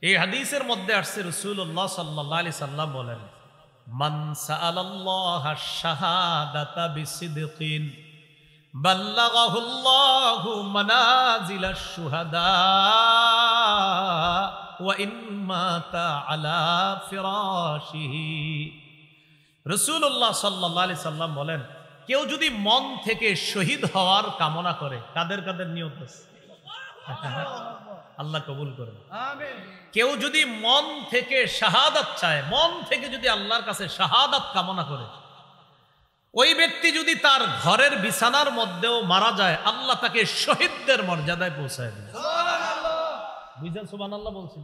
এই হাদিসের মধ্যে আসছে রাসূলুল্লাহ সাল্লাল্লাহু আলাইহি সাল্লাম বলেন, মান সাআলাল্লাহা শাহাদাতা বিসিদকিন বাল্লাগাহুল্লাহু মানাজিলাশ শুহাদা ওয়া ইন মাতা আলা ফিরাশিহি। রাসূলুল্লাহ সাল্লাল্লাহু আলাইহি সাল্লাম বলেন, কেউ যদি মন থেকে শহীদ হওয়ার কামনা করে, কাদের কাদের নিয়ত আছে? আল্লাহ কবুল করুন, আমিন। কেউ যদি মন থেকে শাহাদাত চায়, মন থেকে যদি আল্লাহর কাছে শাহাদাত কামনা করে, ওই ব্যক্তি যদি তার ঘরের বিছানার মধ্যেও মারা যায় আল্লাহ তাকে শহীদদের মর্যাদায় পৌঁছায় দেন। বুঝছেন? সুবহানাল্লাহ বলছেন।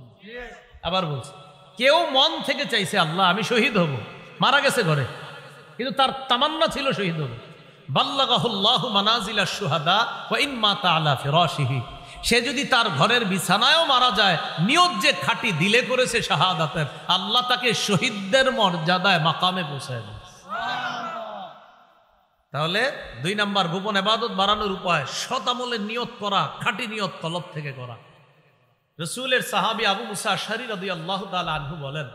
আবার বলছি, কেউ মন থেকে চাইছে আল্লাহ আমি শহীদ হব, মারা গেছে ঘরে, কিন্তু তার তামান্না ছিল শহীদ হবে। বাল্লাগাহুল্লাহু মানাজিলাশ শুহাদা ওয়া ইন মাতা আলা ফিরাশিহি। সে যদি তার ঘরের বিছানায়ও মারা যায়, নিয়ত যে খাঁটি দিলে করেছে শাহাদাতের, আল্লাহ তাকে শহীদদের মর্যাদায় মাকামে পৌঁছায় দেন। তাহলে 2 নাম্বার গোপন ইবাদত বাড়ানোর উপায় সৎ আমলের নিয়ত করা, খাঁটি নিয়ত কলব থেকে করা। রাসূলের সাহাবী আবু মুসা আশআরী রাদিয়াল্লাহু তাআলা আনহু বলেন,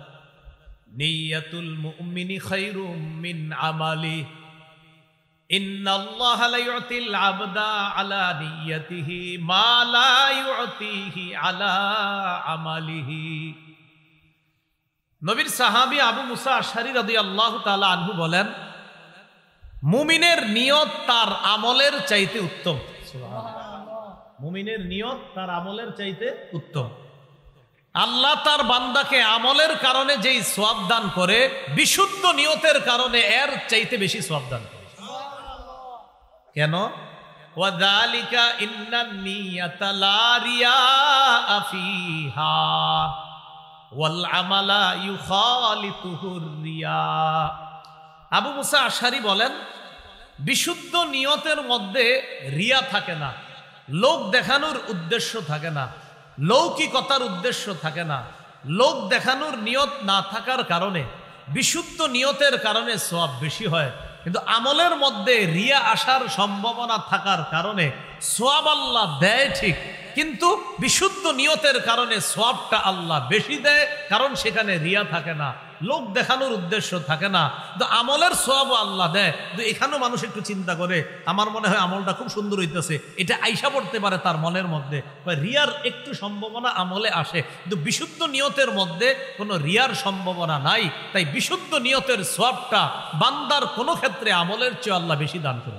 নিয়াতুল মুমিনি খায়রুম মিন আমালি, ইন্নাল্লাহা লা ইউতিল আবদা আলা নিয়াতিহি মা লা ইউতিহি আলা আমালিহি। নবীর সাহাবী আবু মুসা আশআরী রাদিয়াল্লাহু তাআলা আনহু বলেন, মুমিনের নিয়ত তার আমলের চাইতে উত্তম। মুমিনের নিয়ত তার আমলের চাইতে উত্তম। আল্লাহ তার বান্দাকে আমলের কারণে যেই সওয়াব দান করে, বিশুদ্ধ নিয়তের কারণে এর চাইতে বেশি সওয়াব দান করে। কেন? ওয়াযালিকা ইন্নান নিয়াতা লা রিয়া ফিহা ওয়াল আমালা ইউখালিতুহুর রিয়া। আবু মুসা আশআরী বলেন, বিশুদ্ধ নিয়তের মধ্যে রিয়া থাকে না, লোক দেখানোর উদ্দেশ্য থাকে না, লৌকিকতার উদ্দেশ্য থাকে না। লোক দেখানোর নিয়ত না থাকার কারণে, বিশুদ্ধ নিয়তের কারণে সওয়াব বেশি হয়, কিন্তু আমলের মধ্যে রিয়া আসার সম্ভাবনা থাকার কারণে সওয়াব আল্লাহ দেয় ঠিক, কিন্তু বিশুদ্ধ নিয়তের কারণে সওয়াবটা আল্লাহ বেশি দেয়, কারণ সেখানে রিয়া থাকে না। লোক দেখানোর উদ্দেশ্য থাকে না, তো আমলের সওয়াব আল্লাহ দেয়। তো এখানেও মানুষ একটু চিন্তা করে, আমার মনে হয় আমলটা খুব সুন্দর হইতেছে, এটা আইসা পড়তে পারে তার মনের মধ্যে, রিয়ার একটু সম্ভাবনা আমলে আসে, কিন্তু বিশুদ্ধ নিয়তের মধ্যে কোনো রিয়ার সম্ভাবনা নাই। তাই বিশুদ্ধ নিয়তের সওয়াবটা বান্দার কোনো ক্ষেত্রে আমলের চেয়ে আল্লাহ বেশি দান করে।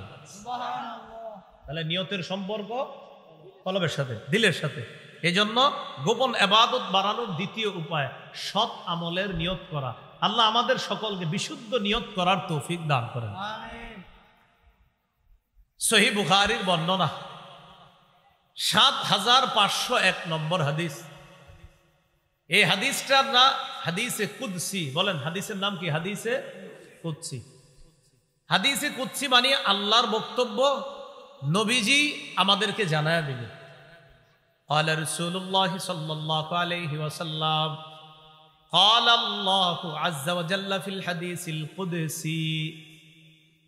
তাহলে নিয়তের সম্পর্ক কলবের সাথে, দিলের সাথে। এজন্য গোপন ইবাদত বাড়ানোর দ্বিতীয় উপায় সৎ আমলের নিয়ত করা। আল্লাহ আমাদের সকলকে বিশুদ্ধ নিয়ত করার তৌফিক দান করেন। সহিহ বুখারীর বর্ণনা ৭৫০১ নম্বর হাদিস। এই হাদিসটার না হাদিসে কুদসি বলেন। হাদিসের নাম কি? হাদিসে কুদসি। হাদিসে কুদসি মানে আল্লাহর বক্তব্য, নবীজি আমাদেরকে জানায় দিলেন। قال رسول الله صلى الله عليه وسلم قال الله عز وجل في الحديث القدسي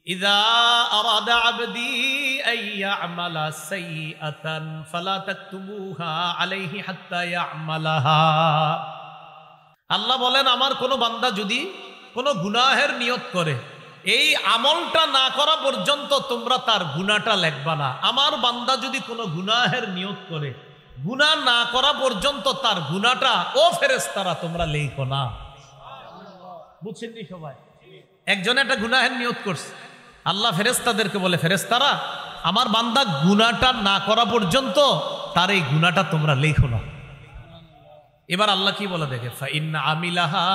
إذا أراد عبدي أن يعمل سيئة فلا تكتبوها عليه حتى يعملها। আল্লাহ বলেন, আমার কোনো বান্দা যদি কোনো গুনাহের নিয়ত করে, এই আমলটা না করা পর্যন্ত তোমরা তার গুনাহটা লিখবা না। আমার বান্দা যদি কোনো গুনাহের নিয়ত করে, গুনাহ না করা পর্যন্ত তার গুনাহটা ও ফেরেশতারা তোমরা লেখো না। বুঝছেন নি সবাই? একজন একটা গুনাহের নিয়ত করছে, আল্লাহ ফেরেশতাদেরকে বলে, ফেরেশতারা আমার বান্দা গুনাহটা না করা পর্যন্ত তার এই গুনাহটা তোমরা লেখো না। এবার আল্লাহ কি বলে দেখে, ফাইন আমিলাহা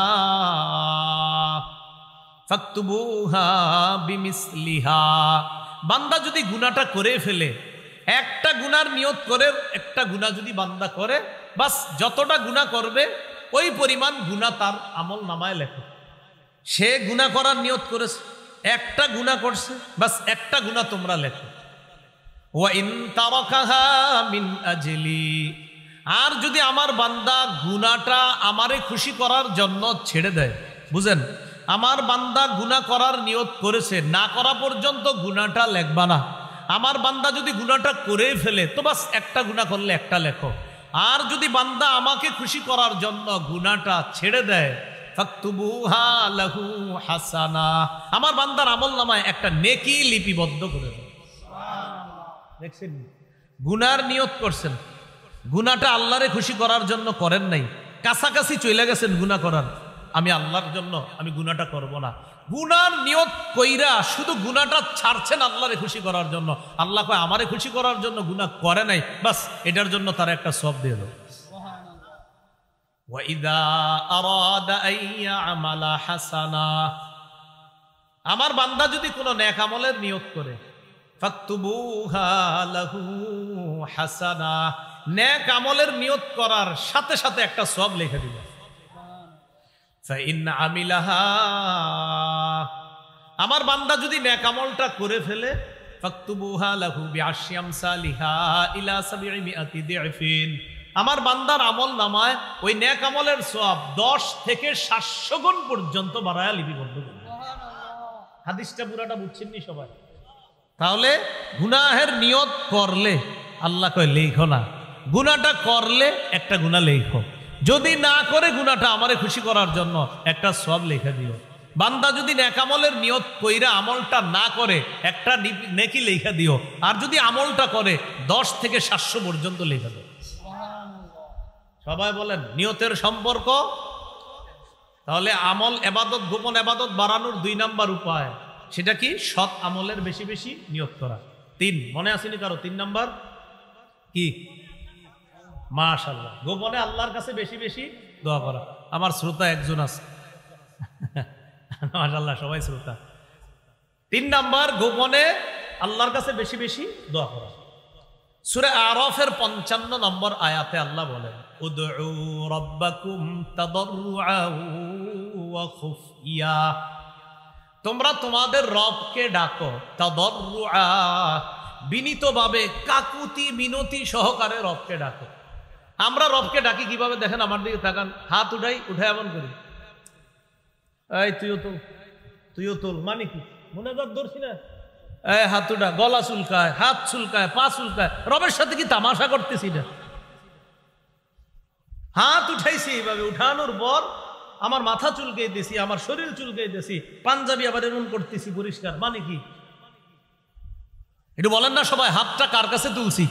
ফাকতুবুহা বিমিসলিহা। বান্দা যদি গুনাহটা করে ফেলে, একটা গুনার নিয়ত করে, একটা গুনাহ যদি বান্দা করে, বাস যতটা গুনাহ করবে ওই পরিমাণ গুনাহ তার আমল নামায় লেখো। সে গুনাহ করার নিয়ত করেছে, একটা গুনাহ করছে, বাস একটা গুনাহ তোমরা লেখো। ওয়া ইন তারাকাহা মিন আজলি, আর যদি আমার বান্দা গুনাহটা আমারে খুশি করার জন্য ছেড়ে দেয়, বুঝেন, আমার বান্দা গুনাহ করার নিয়ত করেছে, না করা পর্যন্ত গুনাহটা লেখবা না। আমার বান্দা যদি গুনাহটা করে ফেলে, তো বাস একটা গুনাহ করলে একটা লেখো। আর যদি বান্দা আমাকে খুশি করার জন্য গুনাহটা ছেড়ে দেয়, ফাকতুবুহা লাহু হাসানা, আমার বান্দার আমল নামায় একটা নেকি লিপিবদ্ধ করে দাও। দেখছেন, গুনার নিয়ত করছেন, গুনাহটা আল্লাহরে খুশি করার জন্য করেন নাই, কাছাকাছি চলে গেছেন গুনাহ করার, আমি আল্লাহর জন্য আমি গুনাহটা করব না। গুনার নিয়ত কইরা শুধু গুনাহটা ছাড়ছেন আল্লাহরে খুশি করার জন্য। আল্লাহ কয় আমারে খুশি করার জন্য গুনাহ করে নাই, বাস এটার জন্য তার একটা সওয়াব দিয়ে দাও। ওয়া ইযা আরাদা আইয়া আমালা হাসানা, আমার বান্দা যদি কোনো নেক আমলের নিয়ত করে, ফাকতুবুহা লাহু হাসানা, নেক আমলের নিয়ত করার সাথে সাথে একটা সওয়াব লিখে দিবেন। ফাইন আমিলাহা, আমার বান্দা যদি নেক আমলটা করে ফেলে, ফাকতুবুহা লাহু বিআশরি আমসালিহা ইলা ৭০০ দিফিন, আমার বান্দার আমল নামায় ওই নেক আমলের সওয়াব ১০ থেকে ৭০০ গুণ পর্যন্ত বাড়ায়া লিপিবদ্ধ করবে। হাদিসটা পুরাটা বুঝছেন নি সবাই? তাহলে গুনাহের নিয়ত করলে আল্লাহ কয় লেখো না, গুনাহটা করলে একটা গুনাহ লেখো, যদি না করে গুনাহটা আমারে খুশি করার জন্য একটা সওয়াব লিখে দিও। বান্দা যদি নেক আমলের নিয়ত কইরা আমলটা না করে, একটা নেকি লিখে দিও, আর যদি আমলটা করে ১০ থেকে ৭০০ পর্যন্ত লিখে দিও। সবাই বলেন নিয়তের সম্পর্ক। তাহলে আমল ইবাদত, গোপন ইবাদত বাড়ানোর ২ নাম্বার উপায়, সেটা কি? সৎ আমলের বেশি বেশি নিয়ত করা। ৩ মনে আসেনি কারো? ৩ নাম্বার কি? মাশাআল্লাহ, গোপনে আল্লাহর কাছে বেশি বেশি দোয়া করা। আমার শ্রোতা একজন আছে, মাশাআল্লাহ সবাই শ্রোতা। ৩ নাম্বার গোপনে আল্লাহর কাছে বেশি বেশি দোয়া করা। সূরা আরাফের ৫৫ নম্বর আয়াতে আল্লাহ বলেন, উদউ রাব্বাকুম তাদাররুআন ওয়া খুফিয়া, তোমরা তোমাদের রবকে ডাকো, তাদাররুআ, বিনীতভাবে, কাকুতি মিনতি সহকারে রবকে ডাকো। আমরা রবকে ডাকি কিভাবে দেখেন, আমার দিকে তাকান, হাত উঠাই, উঠাই এমন করি, এই তুইও তোল, মানে কি মনে কর ধরছি না, এই হাত উঠা, গলা চুলকায়, হাত চুলকায়, পা চুলকায়, রবের সাথে কি তামাশা করতেছি না? হাত উঠাইছি এইভাবে, উঠানোর পর আমার মাথা চুলকে দিছি, আমার শরীর চুলকে দিছি, পাঞ্জাবি আবার এমন করতেছি পরিষ্কার, মানে কি? একটু বলেন না সবাই, হাতটা কার কাছে তুলছি?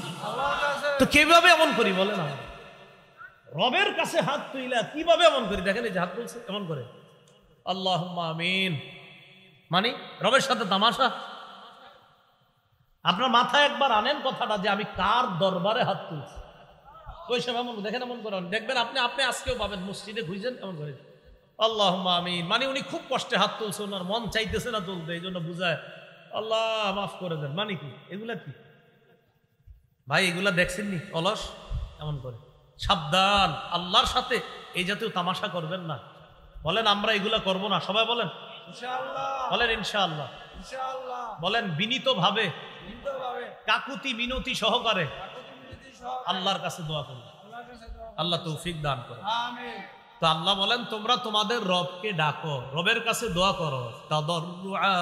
তো কিভাবে এমন করি বলেন? আমার রবের কাছে হাত তুইলা কিভাবে এমন করি? দেখেন এই যে হাত তুলছে এমন করে, আল্লাহুম্মা আমিন, মানে রবের সাথে তামাশা? আপনার মাথায় একবার আনেন কথাটা যে আমি কার দরবারে হাত তুলছি। ওই সব এমন দেখেন, এমন করেন, দেখবেন আপনি আপনি আজকেও পাবেন মসজিদে খুঁজছেন এমন করে আল্লাহুম্মা আমিন, মানে উনি খুব কষ্টে হাত তুলছে, ওনার মন চাইতেছে না তুলতে, এই জন্য বুঝায় আল্লাহ মাফ করে দেন, মানে কি? এগুলা কি ভাই? এগুলা দেখছেননি? অলস এমন করে। সাবধান, আল্লাহর সাথে এই জাতীয় তামাশা করবেন না। বলেন আমরা এগুলা করব না, সবাই বলেন ইনশাআল্লাহ, বলেন ইনশাআল্লাহ, ইনশাআল্লাহ, বলেন বিনীত ভাবে, বিনীতভাবে, কাকুতি মিনতি সহকারে কাকুতি-মিনতি সহকারে আল্লাহর কাছে দোয়া করুন, আল্লাহর কাছে দোয়া করুন। আল্লাহ তৌফিক দান করেন। আমিন। তো আল্লাহ বলেন তোমরা তোমাদের রবকে ডাকো, রবের কাছে দোয়া করো, তাদাররুআ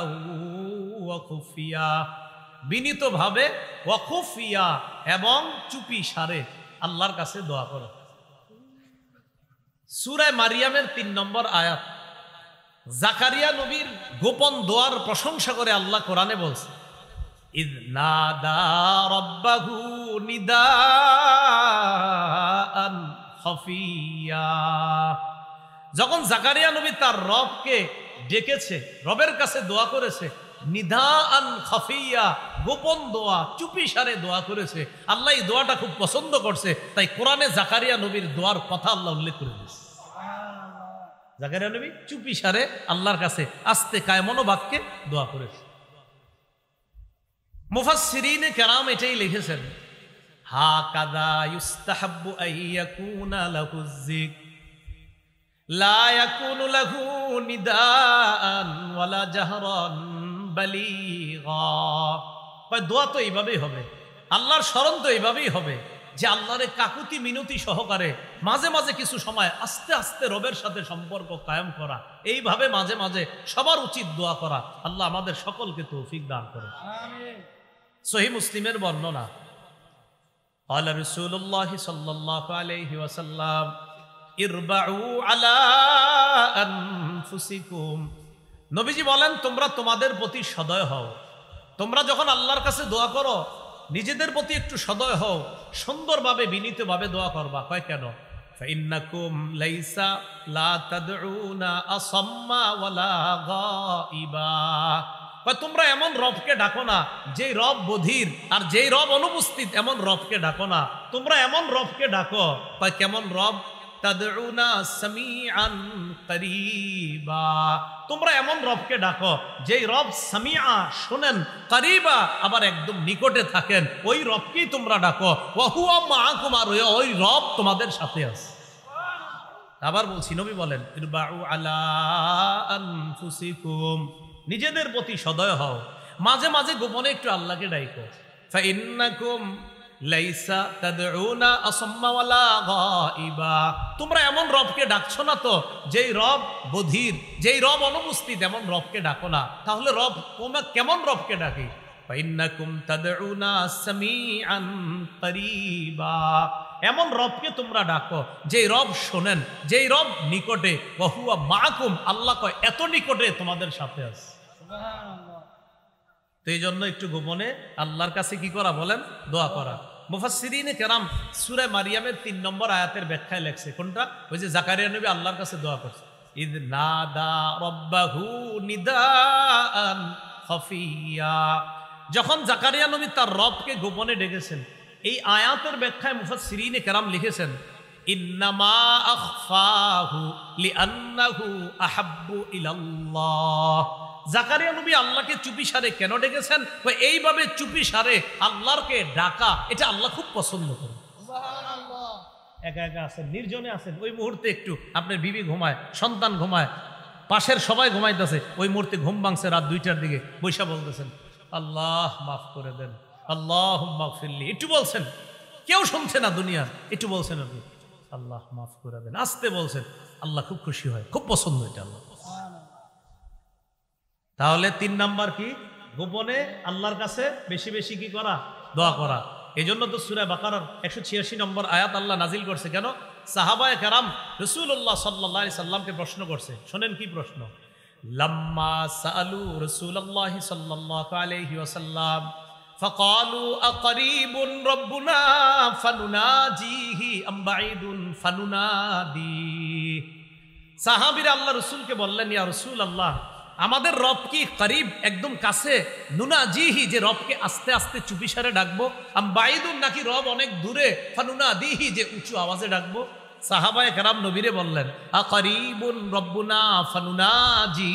ওয়া খুফিয়া, বিনীত ভাবে, ওয়া খুফিয়া, এবং চুপি সারে আল্লাহর কাছে দোয়া করো। সূরা মারিয়ামের ৩ নম্বর আয়াত, জাকারিয়া নবীর গোপন দোয়ার প্রশংসা করে আল্লাহ কোরআনে বলছে, ইয নাদা রাব্বাহু নিদাআন খাফিয়া, যখন জাকারিয়া নবী তার রবকে ডেকেছে, রবের কাছে দোয়া করেছে, নিদাআন খাফিয়া, গোপন দোয়া, চুপি সারে দোয়া করেছে, আল্লাহ এই দোয়াটা খুব পছন্দ করছে, তাই কোরআনে জাকারিয়া নবীর দোয়ার কথা আল্লাহ উল্লেখ করে দিয়েছে। জাকারিয়া নবী চুপি সারে আল্লাহর কাছে আস্তে কায়মনো বাক্যে দোয়া করেছে। মুফাসসিরিনে কেরাম এটাই লিখেছেন, হাকাযা ইউস্তাহাব্বু আইয়াকুনা লাহু যিকর লা ইয়াকুনু লাহু নিদাআন ওয়ালা জাহরান বালিগা। দোয়া তো এইভাবেই হবে, আল্লাহর স্মরণ তো এইভাবেই হবে যে আল্লাহরে কাকুতি মিনতি সহকারে মাঝে মাঝে কিছু সময় আস্তে আস্তে রবের সাথে সম্পর্ক কায়েম করা, এইভাবে মাঝে মাঝে সবার উচিত দোয়া করা। আল্লাহ আমাদের সকলকে তৌফিক দান করে। আমিন। সহিহ মুসলিমের বর্ণনা, قال رسول الله صلى الله عليه وسلم ইরবাউ আলা আনফুসিকুম, নবীজি বলেন তোমরা তোমাদের প্রতি সদয় হও। তোমরা যখন আল্লাহর কাছে দোয়া করো নিজেদের প্রতি একটু সদয় হও, সুন্দরভাবে বিনীতভাবে দোয়া করবা। কয় কেন? ফাইন্নাকুম লাইসা লা তাদউনা আসাম্মা ওয়ালা গাইবা, কয় তোমরা এমন রবকে ডাকো না যেই রব বধির আর যেই রব অনুপস্থিত, এমন রবকে ডাকো না, তোমরা এমন রবকে ডাকো। কয় কেমন রব? তাদউনা সামিআন করিবা, তোমরা এমন রবকে ডাকো যেই রব সামিআ শোনেন, করিবা আবার একদম নিকটে থাকেন, ওই রবকেই তোমরা ডাকো। ওয়া হুয়া মাআকুম, আর ওই রব তোমাদের সাথে আছে। আবার বলছি, নবী বলেন ইরবাউ আলা আনফুসিকুম, নিজেদের প্রতি সদয় হও, মাঝে মাঝে গোপনে একটু আল্লাহকে ডাইকো। ফাইন্নাকুম লাইসা তাদউনা আসাম্মা ওয়ালা গাইবা, তোমরা এমন রবকে ডাকছো না তো যেই রব বধির, যেই রব অনুপস্থিত, এমন রবকে ডাকো না। তাহলে রব তোমরা কেমন রবকে ডাকি? ফাইন্নাকুম তাদউনা সামিআন করিবা, এমন রবকে তোমরা ডাকো যেই রব শোনেন, যেই রব নিকটে। ওয়া হুয়া মাআকুম, আল্লাহ কয় এত নিকটে তোমাদের সাথে আছে। সুবহানাল্লাহ। তো এই জন্য একটু গোপনে আল্লাহর কাছে কি করা বলেন? দোয়া করা। মুফাসসিরিনে কেরাম সূরা মারিয়ামের ৩ নম্বর আয়াতের ব্যাখ্যায় লেখছে, কোনটা? ওই যে জাকারিয়া নবী আল্লাহর কাছে দোয়া করছে, ইয নাদা রাব্বাহু নিদাআন খাফিয়া, যখন জাকারিয়া নবী তার রবকে গোপনে ডেকেছেন। এই আয়াতের ব্যাখ্যায় মুফাসসিরিনে কেরাম লিখেছেন, ইন্নামা আখফাহু লিআন্নাহু আহাব্বু ইলাল্লাহ, জাকারিয়া নবী আল্লাহকে চুপি সারে কেন ডেকেছেন? এইভাবে চুপি সারে আল্লাহকে ডাকা, এটা আল্লাহ খুব পছন্দ করেন। সুবহানাল্লাহ। একা একা আছেন, নির্জনে আছেন, ওই মুহূর্তে একটু আপনার বিবি ঘুমায়, সন্তান ঘুমায়, পাশের সবাই ঘুমাইতেছে, ওই মুহূর্তে ঘুম ভাঙছে রাত 2টার দিকে, বৈশা বলতেছেন আল্লাহ মাফ করে দেন, আল্লাহুম্মা গফিরলি, একটু বলছেন, কেউ শুনছে না দুনিয়ার, একটু বলছেন আপনি আল্লাহ মাফ করে দেন, আসতে বলছেন, আল্লাহ খুব খুশি হয়, খুব পছন্দ এটা আল্লাহ। তাহলে ৩ নাম্বার কি? গোপনে আল্লাহর কাছে বেশি বেশি কি করা? দোয়া করা। এই জন্য তো সূরা বাকারার 186 নম্বর আয়াত আল্লাহ নাজিল করছে, কেন? সাহাবায়ে কেরাম রাসূলুল্লাহ সাল্লাল্লাহু আলাইহি সাল্লামকে প্রশ্ন করছে। শোনেন কি প্রশ্ন। লাম্মা সাআলু রাসূলুল্লাহ সাল্লাল্লাহু আলাইহি ওয়াসাল্লাম ফাকালু আকারিবুন রাব্বুনা ফানুনাজিহি আম বাঈদুন ফানুনাদি। সাহাবীরা আল্লাহ রাসূলকে বললেন, ইয়া রাসূলুল্লাহ, আমাদের রব কি করিব, একদম কাছে, নুনাজিহি, যে রবকে আস্তে আস্তে চুপিসারে ডাকবো, আম বাঈদুন, নাকি রব অনেক দূরে, ফানুনাদিহি, যে উঁচু আওয়াজে ডাকবো। সাহাবায়ে কেরাম নবীরে বললেন, আকারিবুন রব্বুনা ফানুনাজি।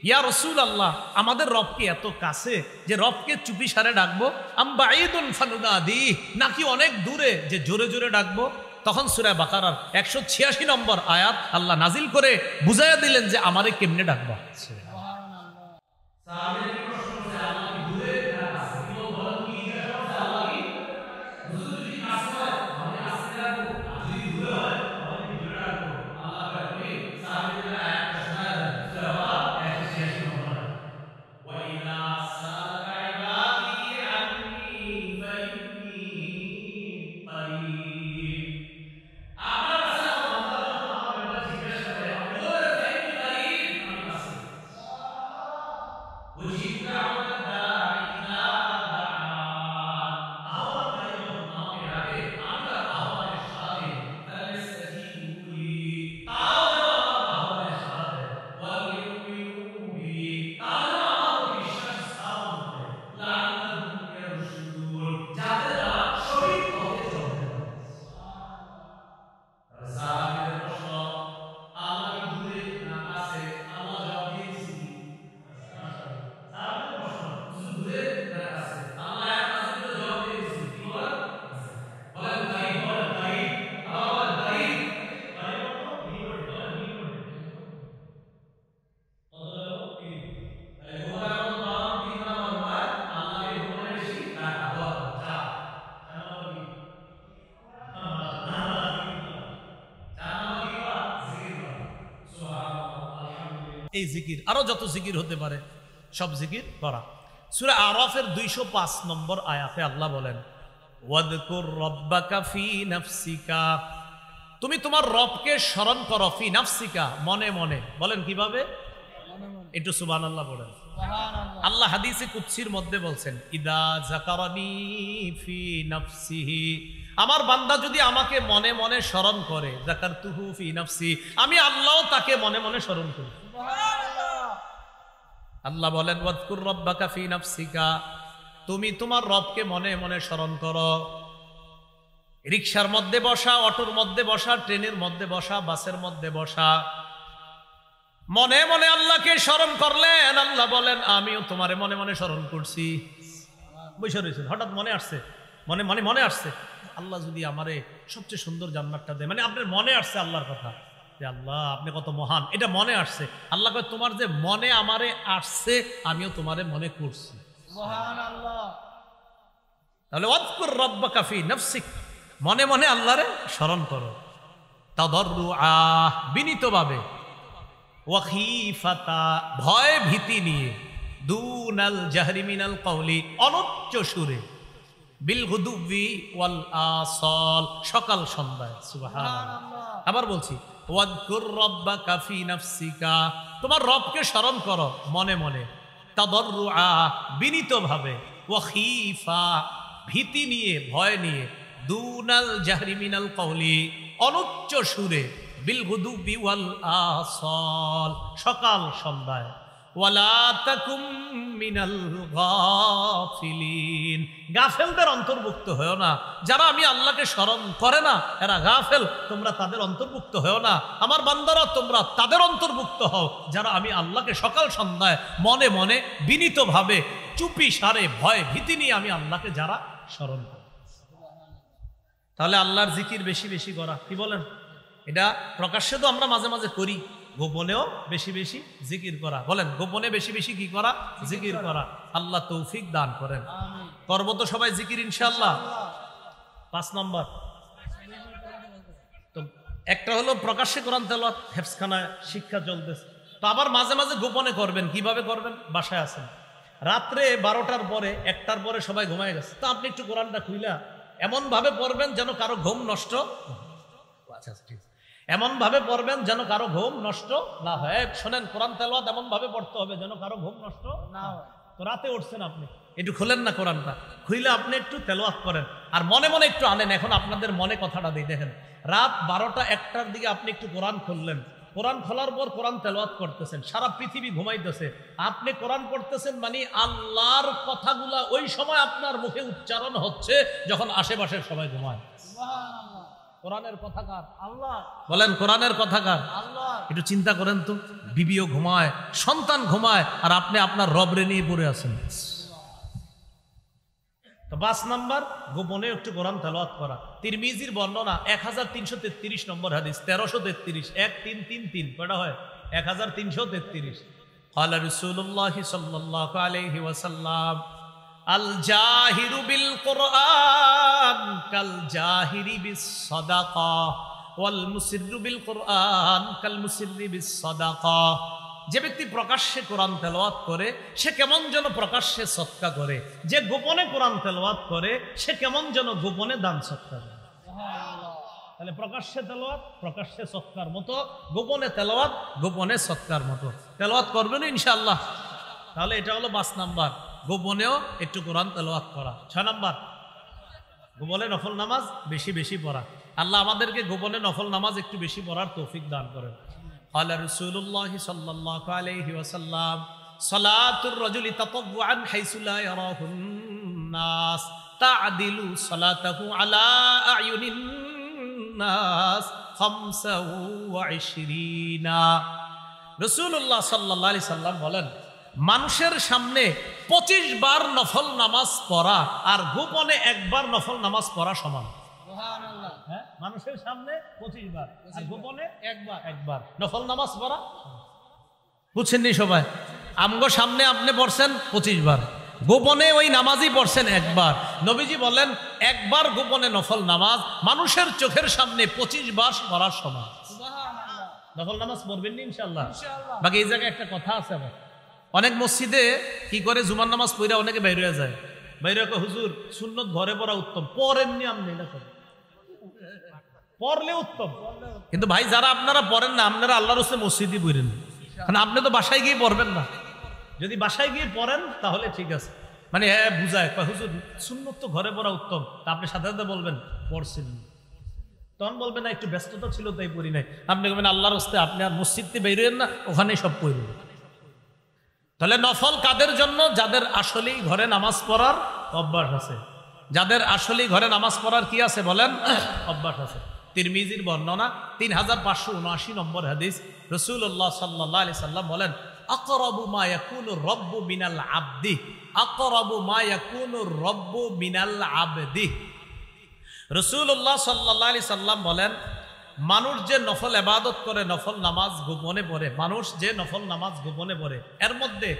ইয়া রাসূলুল্লাহ, আমাদের রব কি এত কাছে যে রবকে চুপিসারে ডাকবো, আম বাঈদুন ফানুনাদি, নাকি অনেক দূরে যে জোরে জোরে ডাকবো। তখন সূরা বাকারার 186 নম্বর আয়াত আল্লাহ নাজিল করে বুঝাইয়া দিলেন যে আমারে কেমনে ডাকবা। এই জিকির আরো যত জিকির হতে পারে সব জিকির করা। সূরা আরাফের 205 নম্বর আয়াতে আল্লাহ বলেন, ওয়াদকুর রাব্বাকা ফি নাফসিকা, তুমি তোমার রবকে স্মরণ করো, ফি নাফসিকা, মনে মনে। বলেন কিভাবে? একটু সুবহানাল্লাহ বলেন। আল্লাহ হাদিসে কুদসির মধ্যে বলছেন, ইদা যাকারানি ফি নাফসিহি, আমার বান্দা যদি আমাকে মনে মনে স্মরণ করে, যাকারতুহু ফি নাফসি, আমি আল্লাহও তাকে মনে মনে স্মরণ করি। আল্লাহ বলেন, ওয়াদকুর রাব্বাকা ফি নাফসিকা, তুমি তোমার রবকে মনে মনে স্মরণ করো। রিকশার মধ্যে বসা, অটোর মধ্যে বসা, ট্রেনের মধ্যে বসা, বাসের মধ্যে বসা, মনে মনে আল্লাহকে স্মরণ করলেন। আল্লাহ বলেন, আমিও তোমারে মনে মনে স্মরণ করছি। বসে রয়েছেন, হঠাৎ মনে আসছে, মনে আসছে, আল্লাহ যদি আমারে সবচেয়ে সুন্দর জান্নাতটা দেয়, মানে আপনার মনে আসছে আল্লাহর কথা, যে আল্লাহ আপনি কত মহান, এটা মনে আসছে। আল্লাহ কয়, তোমার যে মনে আমারে আসছে, আমিও তোমারে মনে করছি। তাহলে ওয়াদকুর রাব্বাকা ফি নাফসিক, মনে মনে আল্লাহরে স্মরণ করো। তাদাররুআ, বিনীতভাবে, ওয়া খিফাতা, ভয় ভীতি নিয়ে, দুনাল জাহরি মিনাল কওলি, অনুচ্চ সুরে, বিল গুদুবি ওয়াল আসাল, সকাল সন্ধ্যায়। সুবহানাল্লাহ। আবার বলছি, ওয়াদকুর রাব্বাকা ফি নাফসিকা, তোমার রবকে স্মরণ করো মনে মনে, তাদাররুআ, বিনীতভাবে, ওয়া খিফা, ভীতি নিয়ে, ভয় নিয়ে, দুনাল জাহরি মিনাল কওলি, অনুচ্চ সুরে, বিল গুদুবি ওয়াল আসাল, সকাল সন্ধ্যায়। ওয়ালা তাকুম মিনাল গাফিলিন, গাফেলদের অন্তর্ভুক্ত হয়েও না। যারা আমি আল্লাহকে স্মরণ করে না, এরা গাফেল, তোমরা তাদের অন্তর্ভুক্ত হয়েও না। আমার বান্দারা, তোমরা তাদের অন্তর্ভুক্ত হও যারা আমি আল্লাহকে সকাল সন্ধ্যায় মনে মনে, বিনীতভাবে, চুপি সারে, ভয় ভীতি নিয়ে আমি আল্লাহকে যারা স্মরণ করে। তাহলে আল্লাহর জিকির বেশি বেশি করা, কি বলেন? এটা প্রকাশ্যে তো আমরা মাঝে মাঝে করি, গোপনেও বেশি বেশি জিকির করা। বলেন, গোপনে বেশি বেশি কি করা? জিকির করা। আল্লাহ তৌফিক দান করেন। করবো তো সবাই জিকির ইনশাআল্লাহ। 5 নম্বর, তো একটা হলো প্রকাশ্যে কোরআন তেলাওয়াত, হেফজখানায় শিক্ষা চলতেছে। তো আবার মাঝে মাঝে গোপনে করবেন। কিভাবে করবেন? বাসায় আছেন, রাত্রে 12টার পরে, 1টার পরে সবাই ঘুমায় গেছে, তো আপনি একটু কোরআনটা খুইলা এমন ভাবে পড়বেন যেন কারো ঘুম নষ্ট। আচ্ছা ঠিক আছে। এমন ভাবে পড়বেন যেন কারো ঘুম নষ্ট না হয়। শোনেন, কোরআন তেলাওয়াত এমন ভাবে পড়তে হবে যেন কারো ঘুম নষ্ট না হয়। তো রাতে উঠছেন আপনি, একটু খোলেন না কোরআনটা, খুইলে আপনি একটু তেলাওয়াত করেন আর মনে মনে একটু আনেন। এখন আপনাদের মনে কথাটা দিই, দেখেন রাত 12টা 1টার দিকে আপনি একটু কোরআন খুললেন, কোরআন খোলার পর কোরআন তেলাওয়াত করতেছেন, সারা পৃথিবী ঘুমাইতেছে, আপনি কোরআন পড়তেছেন, মানে আল্লাহর কথাগুলা ওই সময় আপনার মুখে উচ্চারণ হচ্ছে যখন আশেপাশের সবাই ঘুমায়। সুবহানাল্লাহ। কোরআনের কথা কার? আল্লাহ। বলেন কোরআনের কথা কার? আল্লাহ। একটু চিন্তা করেন তো, বিবিও ঘুমায়, সন্তান ঘুমায়, আর আপনি আপনার রবরে নিয়ে পড়ে আছেন। তো 5 নাম্বার, গোপনে একটু কোরআন তেলাওয়াত করা। তিরমিজির বর্ণনা 1333 নম্বর হাদিস, 1333, 1333 কয়টা হয়? 1333। قال رسول الله صلى الله عليه وسلم الجاهر بالقرآن كالجاهر بالصدقة والمسر بالقرآن كالمسر بالصدقة। যে ব্যক্তি প্রকাশ্যে কোরআন তেলাওয়াত করে সে কেমন যেন প্রকাশ্যে সদকা করে, যে গোপনে কোরআন তেলাওয়াত করে সে কেমন যেন গোপনে দান সদকা করে। তাহলে প্রকাশ্যে তেলাওয়াত প্রকাশ্যে সদকার মতো, গোপনে তেলাওয়াত গোপনে সদকার মতো। তেলাওয়াত করবেন ইনশাআল্লাহ। তাহলে এটা হলো 5 নাম্বার, গোপনেও একটু কোরআন তেলাওয়াত করা। 6 নাম্বার, গোপনে নফল নামাজ বেশি বেশি পড়া। আল্লাহ আমাদেরকে গোপনে নফল নামাজ একটু বেশি পড়ার তৌফিক দান করেন। قال رسول الله صلى الله عليه وسلم صلاة الرجل تطوعا حيث لا يراه الناس تعدل صلاته على أعين الناس 25। রাসূলুল্লাহ সাল্লাল্লাহু আলাইহি সাল্লাম বলেন, মানুষের সামনে 25 বার নফল নামাজ পড়া আর গোপনে একবার নফল নামাজ পড়া সমান। সুবহানাল্লাহ। হ্যাঁ, মানুষের সামনে 25 বার আর গোপনে একবার নফল নামাজ পড়া। বুঝছেননি সবাই? আমগো সামনে আপনি পড়ছেন 25 বার, গোপনে ওই নামাজই পড়ছেন একবার। নবীজি বলেন একবার গোপনে নফল নামাজ মানুষের চোখের সামনে 25 বার পড়ার সমান। সুবহানাল্লাহ। নফল নামাজ পড়বেন নি ইনশাআল্লাহ? ইনশাআল্লাহ। বাকি এই জায়গায় একটা কথা আছে আমার, অনেক মসজিদে কি করে জুমার নামাজ পড়া অনেকে বাইরে হয়ে যায়, বাইরে কয় হুজুর সুন্নত ঘরে পড়া উত্তম, পড়েননি আপনি না করেন, পড়লে উত্তম। কিন্তু ভাই যারা আপনারা পড়েন না, আপনারা আল্লাহর রাস্তায় মসজিদই পড়েন, কারণ আপনি তো বাসায় গিয়ে পড়বেন না। যদি বাসায় গিয়ে পড়েন তাহলে ঠিক আছে, মানে হ্যাঁ বুঝায় কয় হুজুর সুন্নত তো ঘরে পড়া উত্তম, তা আপনি সাথে সাথে বলবেন পড়ছেন, তখন বলবেন না একটু ব্যস্ততা ছিল তাই পড়ি নাই। আপনি বলবেন আল্লাহর রাস্তায় আপনি আর মসজিদ থেকে বেরোয়েন না, ওখানেই সব পড়বেন। তাহলে নফল কাদের জন্য? যাদের আসলেই ঘরে নামাজ পড়ার অভ্যাস আছে, যাদের আসলেই ঘরে নামাজ পড়ার কি আছে বলেন? অভ্যাস আছে। তিরমিজির বর্ণনা 3579 নম্বর হাদিস, রাসূলুল্লাহ সাল্লাল্লাহু আলাইহি সাল্লাম বলেন, আকরাবু মা ইয়াকুনু রাব্বু মিনাল আবদি, আকরাবু মা ইয়াকুনু রাব্বু মিনাল আবদি। রাসূলুল্লাহ সাল্লাল্লাহু আলাইহি সাল্লাম বলেন, মানুষ যে নফল ইবাদত করে, নফল নামাজ গোপনে পড়ে, মানুষ যে নফল নামাজ গোপনে পড়ে, এর মধ্যে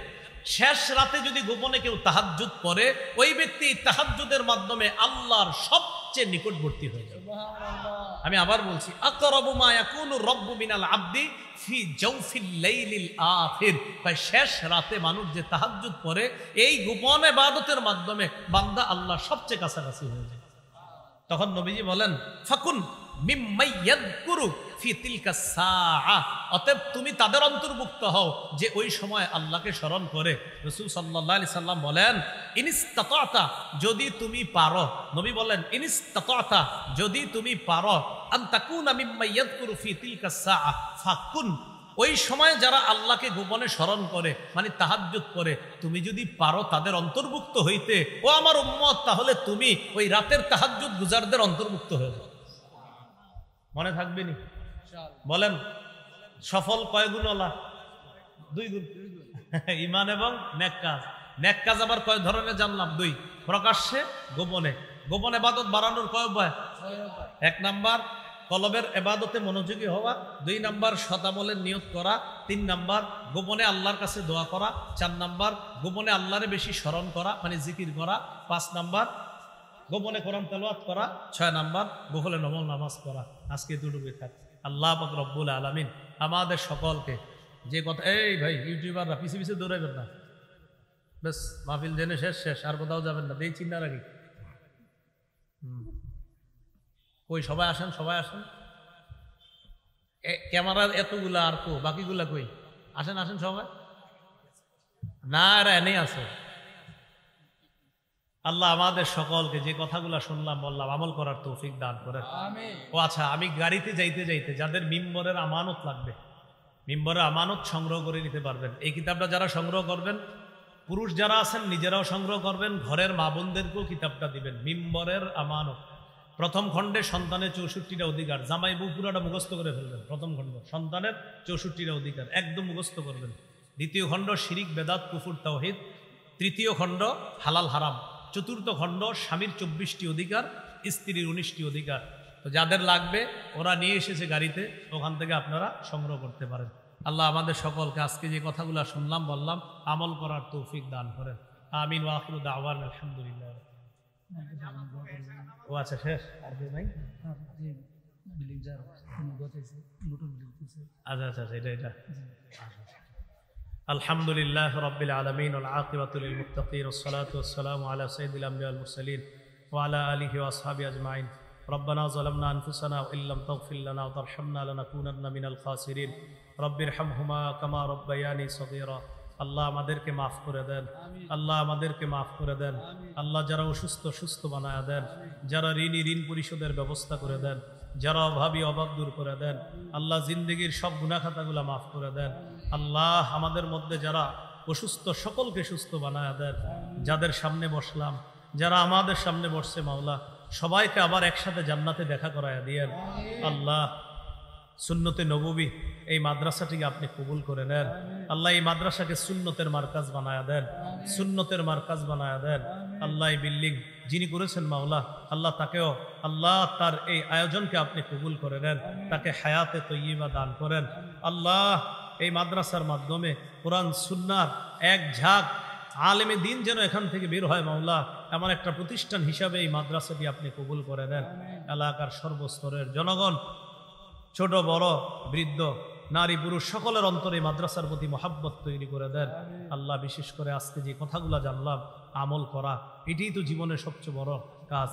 শেষ রাতে যদি গোপনে কেউ তাহাজ্জুদ পড়ে, ওই ব্যক্তি তাহাজ্জুদের মাধ্যমে আল্লাহর সবচেয়ে নিকটবর্তী হয়ে যাবে। সুবহানাল্লাহ। আমি আবার বলছি, আকরাবু মা ইয়াকুনু রাব্বু মিনাল আবদি ফি জাওফিল লাইলিল আখির। তাই শেষ রাতে মানুষ যে তাহাজ্জুদ পড়ে, এই গোপন ইবাদতের মাধ্যমে বান্দা আল্লাহর সবচেয়ে কাছাকাছি হয়ে যায়। তখন নবীজি বলেন, ফাকুন মিম্মাই ইয়াযকুরু ফি তিলকা সাআ, অতএব তুমি তাদের অন্তর্ভুক্ত হও যে ওই সময় আল্লাহকে স্মরণ করে। রাসূল সাল্লাল্লাহু আলাইহি সাল্লাম বলেন, ইনিস্তাতাতা, যদি তুমি পারো, নবী বলেন ইনিস্তাতাতা, যদি তুমি পারো, আন তাকুনা মিম্মাই ইয়াযকুরু ফি তিলকা সাআ ফাকুন, ওই সময় যারা আল্লাহকে গোপনে স্মরণ করে, মানে তাহাজ্জুদ করে, তুমি যদি পারো তাদের অন্তর্ভুক্ত হইতে, ও আমার উম্মত, তাহলে তুমি ওই রাতের তাহাজ্জুদ গুজারদের অন্তর্ভুক্ত হয়ে যাও। মনে থাকবে নি? বলেন সফল কয় গুণওয়ালা? 2 গুণ। ঈমান এবং নেক কাজ। নেক কাজ আবার কয় ধরনের জানলাম? 2, প্রকাশ্যে গোপনে। গোপন ইবাদত বাড়ানোর কয় উপায়? 1 নাম্বার কলবের ইবাদতে মনোযোগী হওয়া, 2 নাম্বার শতামলের নিয়ত করা, 3 নাম্বার গোপনে আল্লাহর কাছে দোয়া করা, 4 নাম্বার গোপনে আল্লাহরে বেশি স্মরণ করা, মানে জিকির করা, 5 নাম্বার গোপনে কোরআন তেলাওয়াত করা, 6 নাম্বার গোপনে নফল নামাজ পড়া। আজকে দুটোকে থাক। আল্লাহ পাক রব্বুল আলামিন আমাদের সকলকে যে কথা, এই ভাই ইউটিউবাররা পিছে পিছে দৌড়াইবেন না, বেশ মাহফিল জেনে শেষ, আর কোথাও যাবেন না, দেই চিন্তা রাখি। কই সবাই আসেন, সবাই আসেন। ক্যামেরা এতগুলা আর কো বাকিগুলা কই? আসেন আসেন সবাই। না এরা এনেই আছে। আল্লাহ আমাদের সকলকে যে কথাগুলা শুনলাম বললাম আমল করার তৌফিক দান করেন। আমিন। ও আচ্ছা, আমি গাড়িতে যাইতে যাইতে যাদের মিম্বরের আমানত লাগবে, মিম্বরের আমানত সংগ্রহ করে নিতে পারবেন। এই কিতাবটা যারা সংগ্রহ করবেন, পুরুষ যারা আছেন নিজেরাও সংগ্রহ করবেন, ঘরের মা বোনদেরকেও কিতাবটা দিবেন। মিম্বরের আমানত প্রথম খণ্ডে সন্তানের 64টা অধিকার, জামাই বউ পুরাটা মুখস্থ করে ফেলবেন। প্রথম খণ্ড সন্তানের 64টা অধিকার একদম মুখস্থ করবেন। দ্বিতীয় খণ্ড শিরিক বেদাত কুফুর তাওহীদ। তৃতীয় খণ্ড হালাল হারাম। চতুর্থ খণ্ড স্বামীর 24টি অধিকার, স্ত্রীর 19টি অধিকার। তো যাদের লাগবে ওরা নিয়ে এসেছে গাড়িতে, ওখান থেকে আপনারা সংগ্রহ করতে পারেন। আল্লাহ আমাদের সকলকে আজকে যে কথাগুলো শুনলাম বললাম আমল করার তৌফিক দান করেন। আমিন ওয়া আখিরু দাওয়ানা আলহামদুলিল্লাহ। ও আচ্ছা, শেষ আর কেউ নাই? আচ্ছা আচ্ছা, এটা আলহামদুলিল্লাহ রাব্বিল আলামিন ওয়াল আকিবাতু লিল মুত্তাকিন ওয়াস সালাতু ওয়াস সালামু আলা সাইয়্যিদিল আমবিয়া ওয়াল মুরসালিন ওয়া আলা আলিহি ওয়া আসহাবিহি আজমাইন। ربنا ظلمنا أنفسنا وإن لم تغفر لنا وترحمنا لنكونن من الخاسرين رب ارحمهما كما ربياني صغيرا। আল্লাহ আমাদেরকে মাফ করে দেন, আল্লাহ আমাদেরকে মাফ করে দেন। আল্লাহ যারা অসুস্থ সুস্থ বানায়া দেন, যারা ঋণী ঋণ পরিশোধের ব্যবস্থা করে দেন, যারা অভাবী অভাব দূর করে দেন। আল্লাহ জিন্দেগির সব গুনাহ খাতাগুলো মাফ করে দেন। আল্লাহ আমাদের মধ্যে যারা অসুস্থ সকলকে সুস্থ বানায়া দেন। যাদের সামনে বসলাম, যারা আমাদের সামনে বসছে মাওলা, সবাইকে আবার একসাথে জান্নাতে দেখা করায়া দিয়েন। আল্লাহ সুন্নতে নববী এই মাদ্রাসাটিকে আপনি কবুল করে নেন। আল্লাহ এই মাদ্রাসাকে সুন্নতের মার্কাজ বানায়া দেন, সুন্নতের মার্কাজ বানায়া দেন। আল্লাহ এই বিল্ডিং যিনি করেছেন মাওলা, আল্লাহ তাকেও আল্লাহ তার এই আয়োজনকে আপনি কবুল করে নেন, তাকে হায়াতে তৈয়্যিবা দান করেন। আল্লাহ এই মাদ্রাসার মাধ্যমে কোরআন সুন্নাহর এক ঝাঁক আলেমে দিন যেন এখান থেকে বের হয় মাওলা, এমন একটা প্রতিষ্ঠান হিসাবে এই মাদ্রাসাটি আপনি কবুল করে নেন। এলাকার সর্বস্তরের জনগণ, ছোট বড় বৃদ্ধ নারী পুরুষ সকলের অন্তরে মাদ্রাসার প্রতি মহাব্বত তৈরি করে দেন। আল্লাহ বিশেষ করে আজকে যে কথাগুলো জানলাম আমল করা, এটাই তো জীবনের সবচেয়ে বড় কাজ।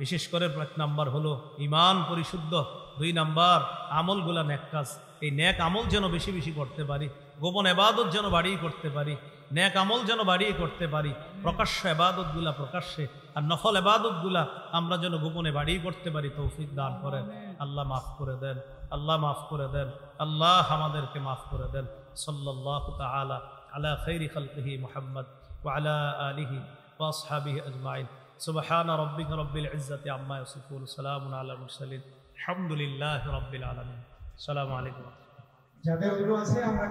বিশেষ করে 1 নাম্বার হলো ঈমান পরিশুদ্ধ, 2 নাম্বার আমলগুলা নেক কাজ। এই নেক আমল যেন বেশি বেশি করতে পারি, গোপন ইবাদত যেন বাড়িয়ে করতে পারি, নেক আমল যেন বাড়িয়ে করতে পারি, প্রকাশ্য ইবাদতগুলা প্রকাশ্যে আর নফল ইবাদতগুলা আমরা যেন গোপনে বাড়িয়ে করতে পারি। তৌফিক দান করেন। আল্লাহ মাফ করে দেন, আল্লাহ মাফ করে দেন, আল্লাহ আমাদেরকে মাফ করে দেন। সাল্লাল্লাহু তাআলা আলা খাইরি খালকিহি মুহাম্মদ ওয়া আলা আলিহি ওয়া আসহাবিহি আজমাইন। সুবহান রাব্বিকা রাব্বিল ইজ্জাতি আম্মা ইয়াসিফুন, সালামুন আলাল মুরসালিন, আলহামদুলিল্লাহি রাব্বিল আলামিন। আসসালামু আলাইকুম। যাদের উজু আছে আমরা